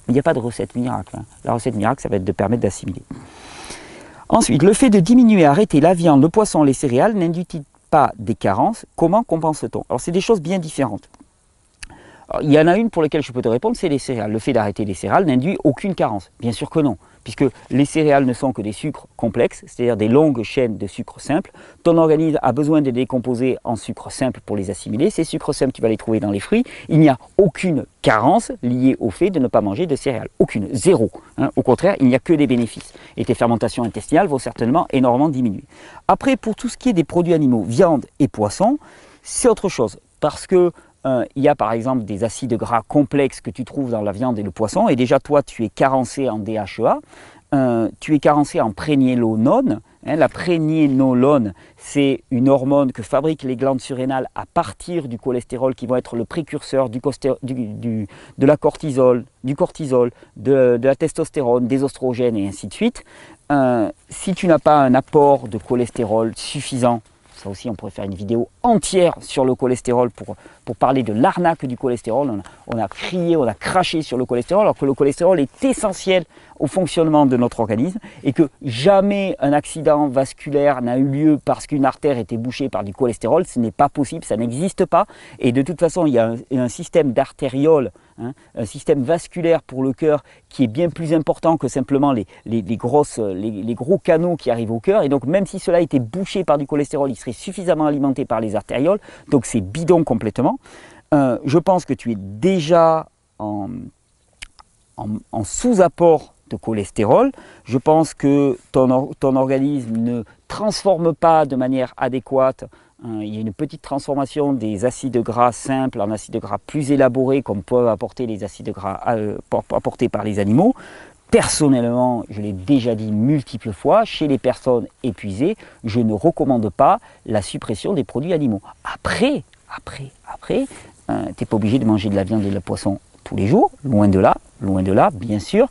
S1: Il n'y a pas de recette miracle. Hein. La recette miracle, ça va être de permettre d'assimiler. Ensuite, le fait de diminuer, arrêter la viande, le poisson, les céréales n'induit-il pas des carences? Comment compense-t-on? Alors, c'est des choses bien différentes. Alors, il y en a une pour laquelle je peux te répondre, c'est les céréales. Le fait d'arrêter les céréales n'induit aucune carence. Bien sûr que non, puisque les céréales ne sont que des sucres complexes, c'est-à-dire des longues chaînes de sucres simples. Ton organisme a besoin de les décomposer en sucres simples pour les assimiler. Ces sucres simples, tu vas les trouver dans les fruits. Il n'y a aucune carence liée au fait de ne pas manger de céréales. Aucune, zéro. Hein. Au contraire, il n'y a que des bénéfices. Et tes fermentations intestinales vont certainement énormément diminuer. Après, pour tout ce qui est des produits animaux, viande et poisson, c'est autre chose. Parce que il y a par exemple des acides gras complexes que tu trouves dans la viande et le poisson, et déjà toi tu es carencé en DHEA, tu es carencé en prégnénolone. Hein, la prégnénolone, c'est une hormone que fabriquent les glandes surrénales à partir du cholestérol, qui vont être le précurseur de la cortisol, de la testostérone, des oestrogènes et ainsi de suite. Si tu n'as pas un apport de cholestérol suffisant, ça aussi, on pourrait faire une vidéo entière sur le cholestérol pour parler de l'arnaque du cholestérol. On a crié, on a craché sur le cholestérol, alors que le cholestérol est essentiel au fonctionnement de notre organisme et que jamais un accident vasculaire n'a eu lieu parce qu'une artère était bouchée par du cholestérol. Ce n'est pas possible, ça n'existe pas. Et de toute façon, il y a un système d'artérioles, hein, un système vasculaire pour le cœur qui est bien plus important que simplement les gros canaux qui arrivent au cœur. Et donc, même si cela était bouché par du cholestérol, il serait suffisamment alimenté par les artérioles. Donc, c'est bidon complètement. Je pense que tu es déjà en sous-apport de cholestérol. Je pense que ton organisme ne transforme pas de manière adéquate. Il y a une petite transformation des acides gras simples en acides gras plus élaborés, comme peuvent apporter les acides gras apportés par les animaux. Personnellement, je l'ai déjà dit multiples fois, chez les personnes épuisées, je ne recommande pas la suppression des produits animaux. Après, tu n'es pas obligé de manger de la viande et de la poisson tous les jours, loin de là, bien sûr.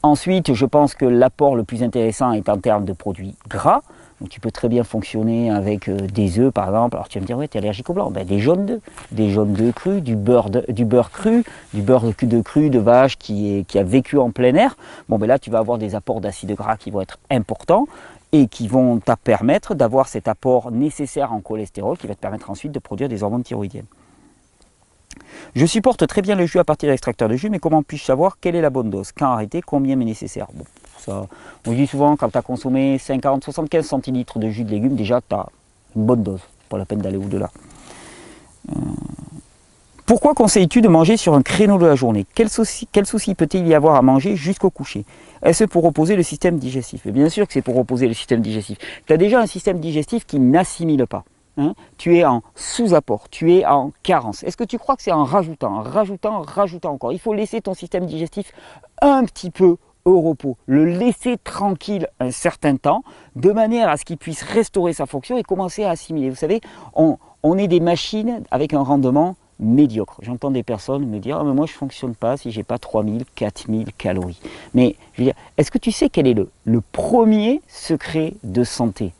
S1: Ensuite, je pense que l'apport le plus intéressant est en termes de produits gras. Donc tu peux très bien fonctionner avec des œufs par exemple. Alors tu vas me dire, ouais, tu es allergique au blanc. Ben, des jaunes d'œufs crus, du beurre cru, du beurre de cru de vache qui a vécu en plein air. Bon, ben là tu vas avoir des apports d'acides gras qui vont être importants et qui vont te permettre d'avoir cet apport nécessaire en cholestérol qui va te permettre ensuite de produire des hormones thyroïdiennes. Je supporte très bien le jus à partir d'extracteur de jus, mais comment puis-je savoir quelle est la bonne dose? Quand arrêter? Combien m'est nécessaire? Bon, ça, on dit souvent, quand tu as consommé 50-75 centilitres de jus de légumes, déjà tu as une bonne dose. Pas la peine d'aller au-delà. Pourquoi conseilles-tu de manger sur un créneau de la journée? Quel souci peut-il y avoir à manger jusqu'au coucher? Est-ce pour reposer le système digestif? Et bien sûr que c'est pour reposer le système digestif. Tu as déjà un système digestif qui n'assimile pas. Hein, tu es en sous-apport, tu es en carence. Est-ce que tu crois que c'est en rajoutant encore? Il faut laisser ton système digestif un petit peu au repos, le laisser tranquille un certain temps, de manière à ce qu'il puisse restaurer sa fonction et commencer à assimiler. Vous savez, on est des machines avec un rendement médiocre. J'entends des personnes me dire, ah, mais moi je ne fonctionne pas si je n'ai pas 3000, 4000 calories. Mais je veux dire, est-ce que tu sais quel est le premier secret de santé?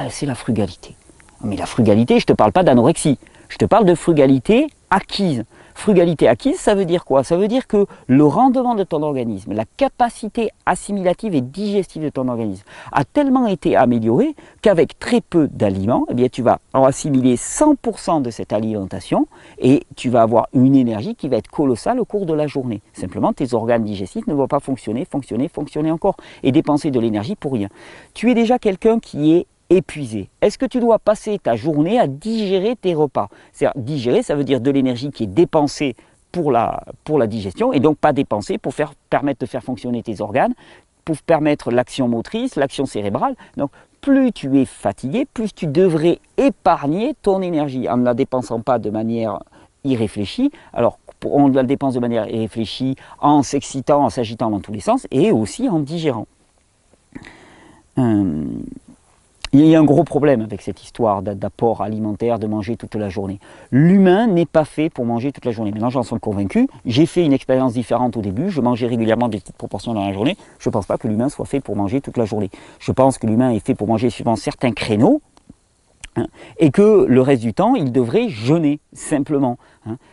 S1: C'est la frugalité. Mais la frugalité, je ne te parle pas d'anorexie, je te parle de frugalité acquise. Frugalité acquise, ça veut dire quoi? Ça veut dire que le rendement de ton organisme, la capacité assimilative et digestive de ton organisme a tellement été améliorée qu'avec très peu d'aliments, eh bien, tu vas en assimiler 100% de cette alimentation et tu vas avoir une énergie qui va être colossale au cours de la journée. Simplement, tes organes digestifs ne vont pas fonctionner encore et dépenser de l'énergie pour rien. Tu es déjà quelqu'un qui est épuisé. Est-ce que tu dois passer ta journée à digérer tes repas? C'est-à-dire, digérer, ça veut dire de l'énergie qui est dépensée pour la digestion et donc pas dépensée pour permettre de faire fonctionner tes organes, pour permettre l'action motrice, l'action cérébrale. Donc, plus tu es fatigué, plus tu devrais épargner ton énergie en ne la dépensant pas de manière irréfléchie. Alors, on la dépense de manière irréfléchie en s'excitant, en s'agitant dans tous les sens et aussi en digérant. Il y a un gros problème avec cette histoire d'apport alimentaire, de manger toute la journée. L'humain n'est pas fait pour manger toute la journée. Maintenant, j'en suis convaincu. J'ai fait une expérience différente au début. Je mangeais régulièrement des petites proportions dans la journée. Je ne pense pas que l'humain soit fait pour manger toute la journée. Je pense que l'humain est fait pour manger suivant certains créneaux. Et que le reste du temps, il devrait jeûner, simplement.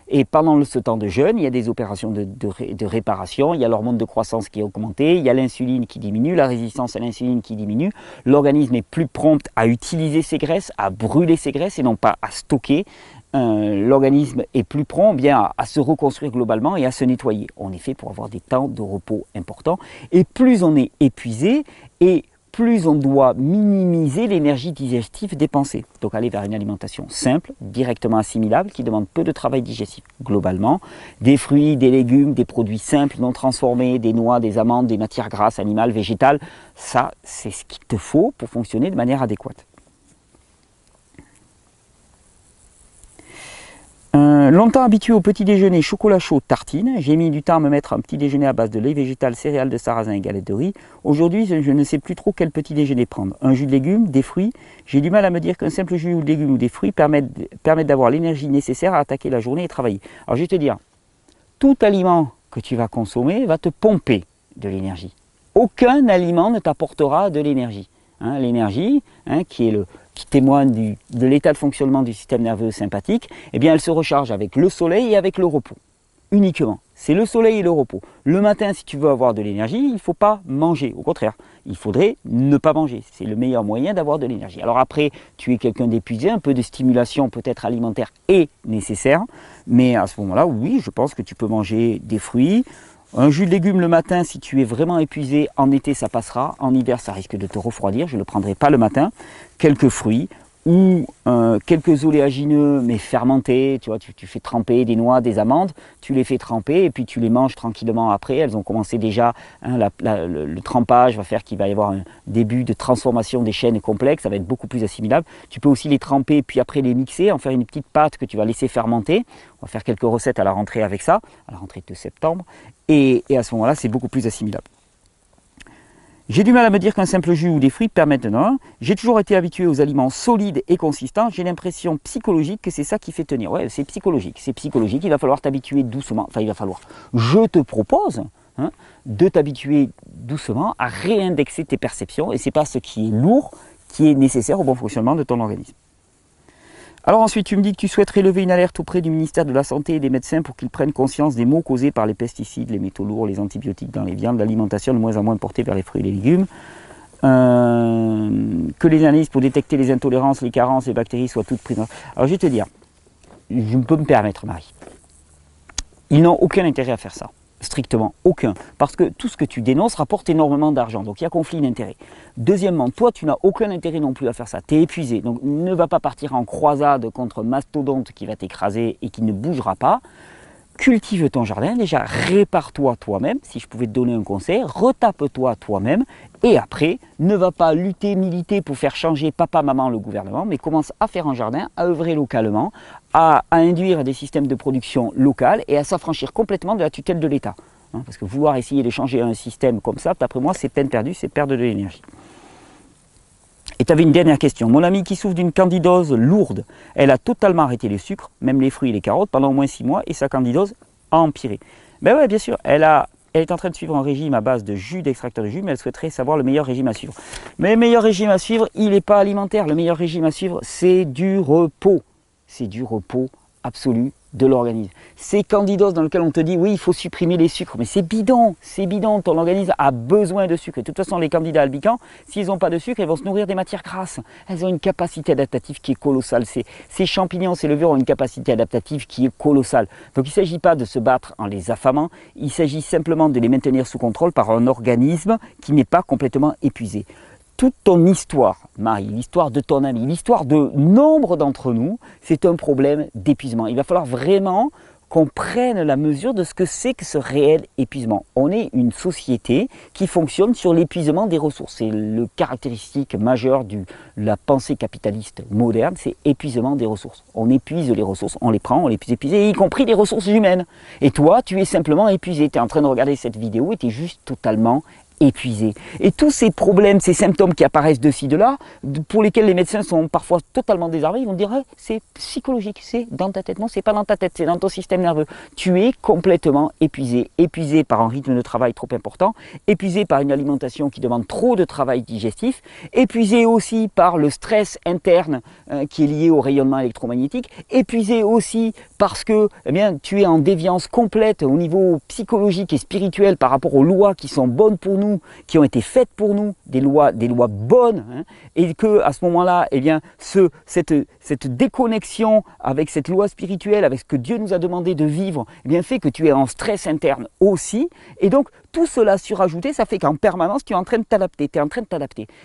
S1: Et pendant ce temps de jeûne, il y a des opérations de réparation, il y a l'hormone de croissance qui est augmentée, il y a l'insuline qui diminue, la résistance à l'insuline qui diminue, l'organisme est plus prompt à utiliser ses graisses, à brûler ses graisses et non pas à stocker. L'organisme est plus prompt à se reconstruire globalement et à se nettoyer. On est fait pour avoir des temps de repos importants. Et plus on est épuisé, et plus on doit minimiser l'énergie digestive dépensée. Donc aller vers une alimentation simple, directement assimilable, qui demande peu de travail digestif. Globalement, des fruits, des légumes, des produits simples, non transformés, des noix, des amandes, des matières grasses, animales, végétales, ça c'est ce qu'il te faut pour fonctionner de manière adéquate. Longtemps habitué au petit déjeuner chocolat chaud tartine, j'ai mis du temps à me mettre un petit déjeuner à base de lait végétal, céréales de sarrasin et galettes de riz. Aujourd'hui, je ne sais plus trop quel petit déjeuner prendre. Un jus de légumes, des fruits. J'ai du mal à me dire qu'un simple jus de légumes ou des fruits permettent d'avoir l'énergie nécessaire à attaquer la journée et travailler. Alors je vais te dire, tout aliment que tu vas consommer va te pomper de l'énergie. Aucun aliment ne t'apportera de l'énergie. L'énergie, qui témoigne de l'état de fonctionnement du système nerveux sympathique, eh bien elle se recharge avec le soleil et avec le repos, uniquement. C'est le soleil et le repos. Le matin, si tu veux avoir de l'énergie, il ne faut pas manger. Au contraire, il faudrait ne pas manger. C'est le meilleur moyen d'avoir de l'énergie. Alors après, tu es quelqu'un d'épuisé, un peu de stimulation peut-être alimentaire est nécessaire, mais à ce moment-là, oui, je pense que tu peux manger des fruits. Un jus de légumes le matin, si tu es vraiment épuisé, en été ça passera, en hiver ça risque de te refroidir, je ne le prendrai pas le matin. Quelques fruits ou quelques oléagineux mais fermentés, tu vois, tu fais tremper des noix, des amandes, tu les fais tremper et puis tu les manges tranquillement après. Elles ont commencé déjà, le trempage va faire qu'il va y avoir un début de transformation des chaînes complexes, ça va être beaucoup plus assimilable. Tu peux aussi les tremper puis après les mixer, en faire une petite pâte que tu vas laisser fermenter. On va faire quelques recettes à la rentrée avec ça, à la rentrée de septembre. Et à ce moment-là, c'est beaucoup plus assimilable. J'ai du mal à me dire qu'un simple jus ou des fruits permettent non. J'ai toujours été habitué aux aliments solides et consistants. J'ai l'impression psychologique que c'est ça qui fait tenir. Ouais, c'est psychologique. C'est psychologique. Il va falloir t'habituer doucement. Enfin, il va falloir. Je te propose de t'habituer doucement à réindexer tes perceptions. Et c'est pas ce qui est lourd qui est nécessaire au bon fonctionnement de ton organisme. Alors ensuite, tu me dis que tu souhaiterais lever une alerte auprès du ministère de la Santé et des médecins pour qu'ils prennent conscience des maux causés par les pesticides, les métaux lourds, les antibiotiques dans les viandes, l'alimentation de moins en moins portée vers les fruits et les légumes, que les analyses pour détecter les intolérances, les carences, les bactéries soient toutes prises en... Alors je vais te dire, je peux me permettre, Marie, ils n'ont aucun intérêt à faire ça. Strictement aucun, parce que tout ce que tu dénonces rapporte énormément d'argent, donc il y a conflit d'intérêts. Deuxièmement, toi tu n'as aucun intérêt non plus à faire ça, tu es épuisé, donc ne va pas partir en croisade contre un mastodonte qui va t'écraser et qui ne bougera pas. Cultive ton jardin, déjà répare-toi toi-même, si je pouvais te donner un conseil, retape-toi toi-même, et après, ne va pas lutter, militer pour faire changer papa, maman, le gouvernement, mais commence à faire un jardin, à œuvrer localement, à induire des systèmes de production locales et à s'affranchir complètement de la tutelle de l'État. Parce que vouloir essayer de changer un système comme ça, d'après moi, c'est peine perdue, c'est perdre de l'énergie. Et tu avais une dernière question. Mon amie qui souffre d'une candidose lourde, elle a totalement arrêté les sucres, même les fruits et les carottes, pendant au moins 6 mois, et sa candidose a empiré. Ben ouais, bien sûr, elle est en train de suivre un régime à base de jus, d'extracteur de jus, mais elle souhaiterait savoir le meilleur régime à suivre. Mais le meilleur régime à suivre, il n'est pas alimentaire. Le meilleur régime à suivre, c'est du repos. C'est du repos absolu de l'organisme. Ces candidoses dans lesquelles on te dit oui, il faut supprimer les sucres, mais c'est bidon, ton organisme a besoin de sucre. Et de toute façon, les candidats albicans, s'ils n'ont pas de sucre, ils vont se nourrir des matières grasses. Elles ont une capacité adaptative qui est colossale. Ces champignons, ces levures ont une capacité adaptative qui est colossale. Donc il ne s'agit pas de se battre en les affamant, il s'agit simplement de les maintenir sous contrôle par un organisme qui n'est pas complètement épuisé. Toute ton histoire, Marie, l'histoire de ton ami, l'histoire de nombre d'entre nous, c'est un problème d'épuisement. Il va falloir vraiment qu'on prenne la mesure de ce que c'est que ce réel épuisement. On est une société qui fonctionne sur l'épuisement des ressources. C'est le caractéristique majeur de la pensée capitaliste moderne, c'est épuisement des ressources. On épuise les ressources, on les prend, on les épuise, y compris les ressources humaines. Et toi, tu es simplement épuisé. Tu es en train de regarder cette vidéo et tu es juste totalement épuisé. Et tous ces problèmes, ces symptômes qui apparaissent de ci, de là, pour lesquels les médecins sont parfois totalement désarmés, ils vont dire c'est psychologique, c'est dans ta tête. Non, c'est pas dans ta tête, c'est dans ton système nerveux. Tu es complètement épuisé. Épuisé par un rythme de travail trop important, épuisé par une alimentation qui demande trop de travail digestif, épuisé aussi par le stress interne qui est lié au rayonnement électromagnétique, épuisé aussi parce que tu es en déviance complète au niveau psychologique et spirituel par rapport aux lois qui sont bonnes pour nous, qui ont été faites pour nous, des lois bonnes, et que à ce moment-là, cette déconnexion avec cette loi spirituelle, avec ce que Dieu nous a demandé de vivre, fait que tu es en stress interne aussi, et donc tout cela surajouté, ça fait qu'en permanence, tu es en train de t'adapter,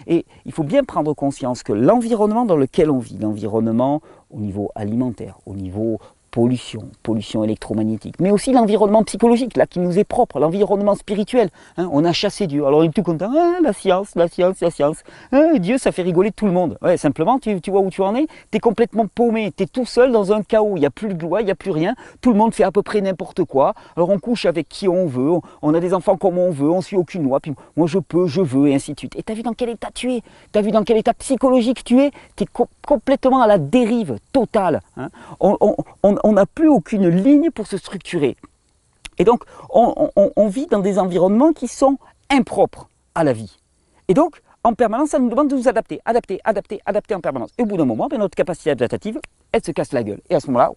S1: Et il faut bien prendre conscience que l'environnement dans lequel on vit, l'environnement au niveau alimentaire, au niveau pollution électromagnétique, mais aussi l'environnement psychologique, là, qui nous est propre, l'environnement spirituel. On a chassé Dieu. Alors, on est tout content. La science. Dieu, ça fait rigoler tout le monde. Ouais, simplement, tu vois où tu en es. Tu es complètement paumé. Tu es tout seul dans un chaos. Il n'y a plus de loi, il n'y a plus rien. Tout le monde fait à peu près n'importe quoi. Alors, on couche avec qui on veut. On a des enfants comme on veut. On suit aucune loi. Puis, moi, je veux, et ainsi de suite. Et tu as vu dans quel état tu es? Tu as vu dans quel état psychologique tu es? Tu es complètement à la dérive totale. On n'a plus aucune ligne pour se structurer. Et donc, on vit dans des environnements qui sont impropres à la vie. Et donc, en permanence, ça nous demande de nous adapter en permanence. Et au bout d'un moment, notre capacité adaptative, elle se casse la gueule. Et à ce moment-là,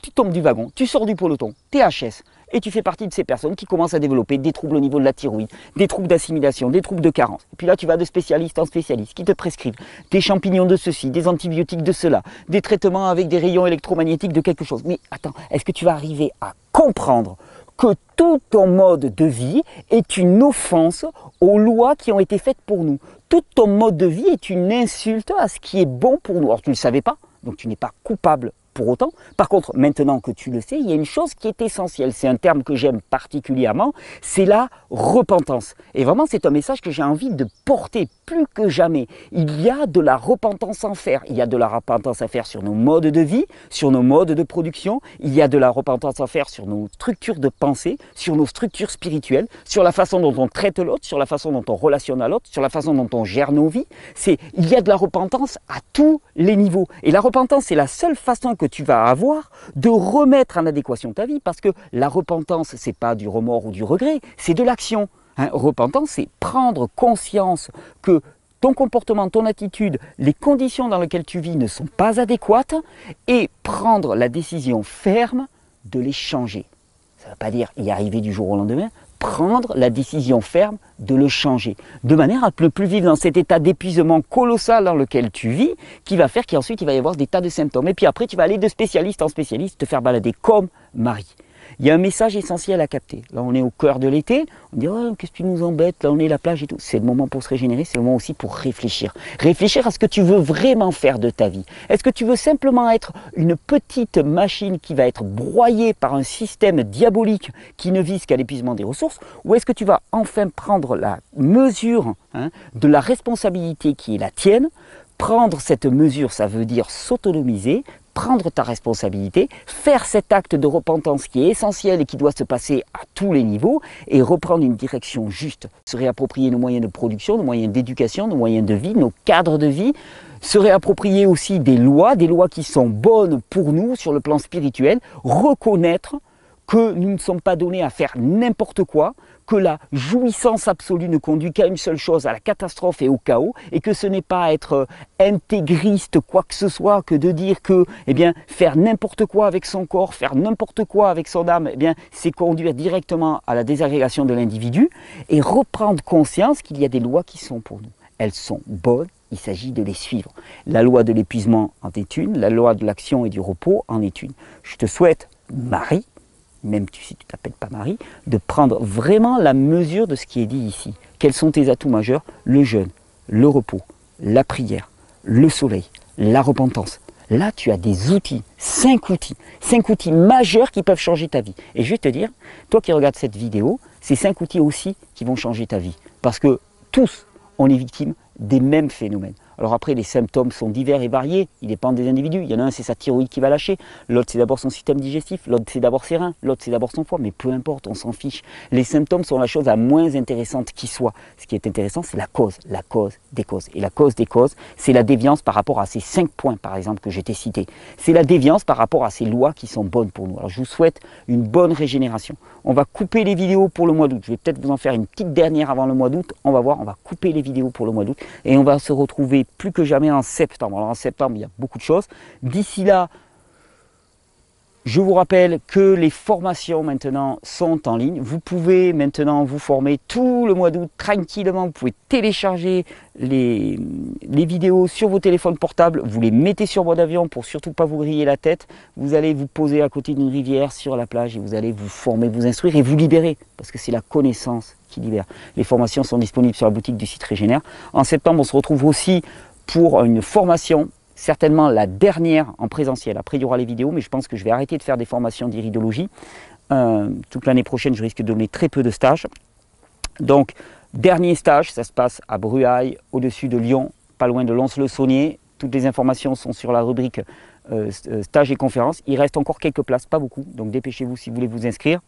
S1: tu tombes du wagon, tu sors du peloton, tu es HS. Et tu fais partie de ces personnes qui commencent à développer des troubles au niveau de la thyroïde, des troubles d'assimilation, des troubles de carence. Et puis là, tu vas de spécialiste en spécialiste qui te prescrivent des champignons de ceci, des antibiotiques de cela, des traitements avec des rayons électromagnétiques de quelque chose. Mais attends, est-ce que tu vas arriver à comprendre que tout ton mode de vie est une offense aux lois qui ont été faites pour nous? Tout ton mode de vie est une insulte à ce qui est bon pour nous. Alors tu ne le savais pas, donc tu n'es pas coupable pour autant. Par contre, maintenant que tu le sais, il y a une chose qui est essentielle, c'est un terme que j'aime particulièrement, c'est la repentance. Et vraiment, c'est un message que j'ai envie de porter plus que jamais. Il y a de la repentance à faire. Il y a de la repentance à faire sur nos modes de vie, sur nos modes de production. Il y a de la repentance à faire sur nos structures de pensée, sur nos structures spirituelles, sur la façon dont on traite l'autre, sur la façon dont on relationne à l'autre, sur la façon dont on gère nos vies. Il y a de la repentance à tous les niveaux. Et la repentance, c'est la seule façon que tu vas avoir de remettre en adéquation ta vie. Parce que la repentance, ce n'est pas du remords ou du regret, c'est de l'action. Repentance, c'est prendre conscience que ton comportement, ton attitude, les conditions dans lesquelles tu vis ne sont pas adéquates et prendre la décision ferme de les changer. Ça ne veut pas dire y arriver du jour au lendemain, prendre la décision ferme de le changer, de manière à ne plus vivre dans cet état d'épuisement colossal dans lequel tu vis, qui va faire qu'ensuite il va y avoir des tas de symptômes. Et puis après, tu vas aller de spécialiste en spécialiste, te faire balader comme Marie. Il y a un message essentiel à capter. Là, on est au cœur de l'été. On dit, oh, qu'est-ce que tu nous embêtes? Là, on est à la plage et tout. C'est le moment pour se régénérer. C'est le moment aussi pour réfléchir. Réfléchir à ce que tu veux vraiment faire de ta vie. Est-ce que tu veux simplement être une petite machine qui va être broyée par un système diabolique qui ne vise qu'à l'épuisement des ressources? Ou est-ce que tu vas enfin prendre la mesure de la responsabilité qui est la tienne? Prendre cette mesure, ça veut dire s'autonomiser, prendre ta responsabilité, faire cet acte de repentance qui est essentiel et qui doit se passer à tous les niveaux et reprendre une direction juste, se réapproprier nos moyens de production, nos moyens d'éducation, nos moyens de vie, nos cadres de vie, se réapproprier aussi des lois qui sont bonnes pour nous sur le plan spirituel, reconnaître que nous ne sommes pas donnés à faire n'importe quoi, que la jouissance absolue ne conduit qu'à une seule chose, à la catastrophe et au chaos, et que ce n'est pas être intégriste quoi que ce soit que de dire que faire n'importe quoi avec son corps, faire n'importe quoi avec son âme, c'est conduire directement à la désagrégation de l'individu, et reprendre conscience qu'il y a des lois qui sont pour nous. Elles sont bonnes, il s'agit de les suivre. La loi de l'épuisement en est une, la loi de l'action et du repos en est une. Je te souhaite, Marie, même si tu ne t'appelles pas Marie, de prendre vraiment la mesure de ce qui est dit ici. Quels sont tes atouts majeurs? Le jeûne, le repos, la prière, le soleil, la repentance. Là, tu as des outils, 5 outils majeurs qui peuvent changer ta vie. Et je vais te dire, toi qui regardes cette vidéo, ces 5 outils aussi qui vont changer ta vie. Parce que tous, on est victime des mêmes phénomènes. Alors après, les symptômes sont divers et variés, ils dépendent des individus. Il y en a un, c'est sa thyroïde qui va lâcher, l'autre, c'est d'abord son système digestif, l'autre, c'est d'abord ses reins, l'autre, c'est d'abord son foie, mais peu importe, on s'en fiche. Les symptômes sont la chose la moins intéressante qui soit. Ce qui est intéressant, c'est la cause des causes. Et la cause des causes, c'est la déviance par rapport à ces 5 points, par exemple, que j'ai t'ai cités. C'est la déviance par rapport à ces lois qui sont bonnes pour nous. Alors je vous souhaite une bonne régénération. On va couper les vidéos pour le mois d'août. Je vais peut-être vous en faire une petite dernière avant le mois d'août. On va voir, on va couper les vidéos pour le mois d'août. Et on va se retrouver plus que jamais en septembre. Alors en septembre, il y a beaucoup de choses. D'ici là, je vous rappelle que les formations maintenant sont en ligne. Vous pouvez maintenant vous former tout le mois d'août tranquillement. Vous pouvez télécharger les vidéos sur vos téléphones portables. Vous les mettez sur mode avion pour surtout pas vous griller la tête. Vous allez vous poser à côté d'une rivière sur la plage et vous allez vous former, vous instruire et vous libérer. Parce que c'est la connaissance qui libère. Les formations sont disponibles sur la boutique du site Régénère. En septembre, on se retrouve aussi pour une formation, certainement la dernière en présentiel. Après, il y aura les vidéos, mais je pense que je vais arrêter de faire des formations d'iridologie. Toute l'année prochaine, je risque de donner très peu de stages. Donc, dernier stage, ça se passe à Bruailles, au-dessus de Lyon, pas loin de Lons-le-Saunier. Toutes les informations sont sur la rubrique stage et conférences. Il reste encore quelques places, pas beaucoup, donc dépêchez-vous si vous voulez vous inscrire.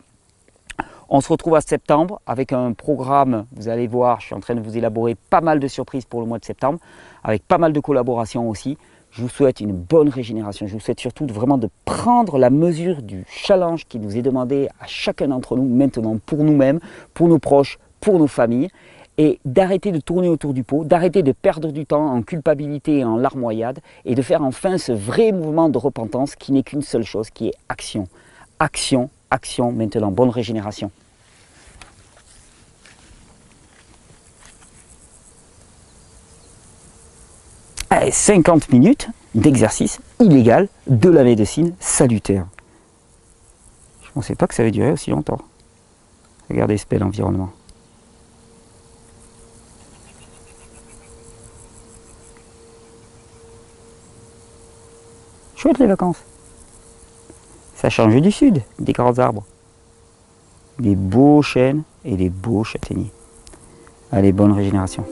S1: On se retrouve à septembre avec un programme, vous allez voir, je suis en train de vous élaborer pas mal de surprises pour le mois de septembre, avec pas mal de collaborations aussi. Je vous souhaite une bonne régénération, je vous souhaite surtout vraiment de prendre la mesure du challenge qui nous est demandé à chacun d'entre nous maintenant, pour nous-mêmes, pour nos proches, pour nos familles, et d'arrêter de tourner autour du pot, d'arrêter de perdre du temps en culpabilité et en larmoyade, et de faire enfin ce vrai mouvement de repentance qui n'est qu'une seule chose, qui est action. Action, action maintenant, bonne régénération. Allez, 50 minutes d'exercice illégal de la médecine salutaire. Je ne pensais pas que ça allait durer aussi longtemps. Regardez ce bel environnement. Chouette les vacances. Ça change du sud, des grands arbres. Des beaux chênes et des beaux châtaigniers. Allez, bonne régénération.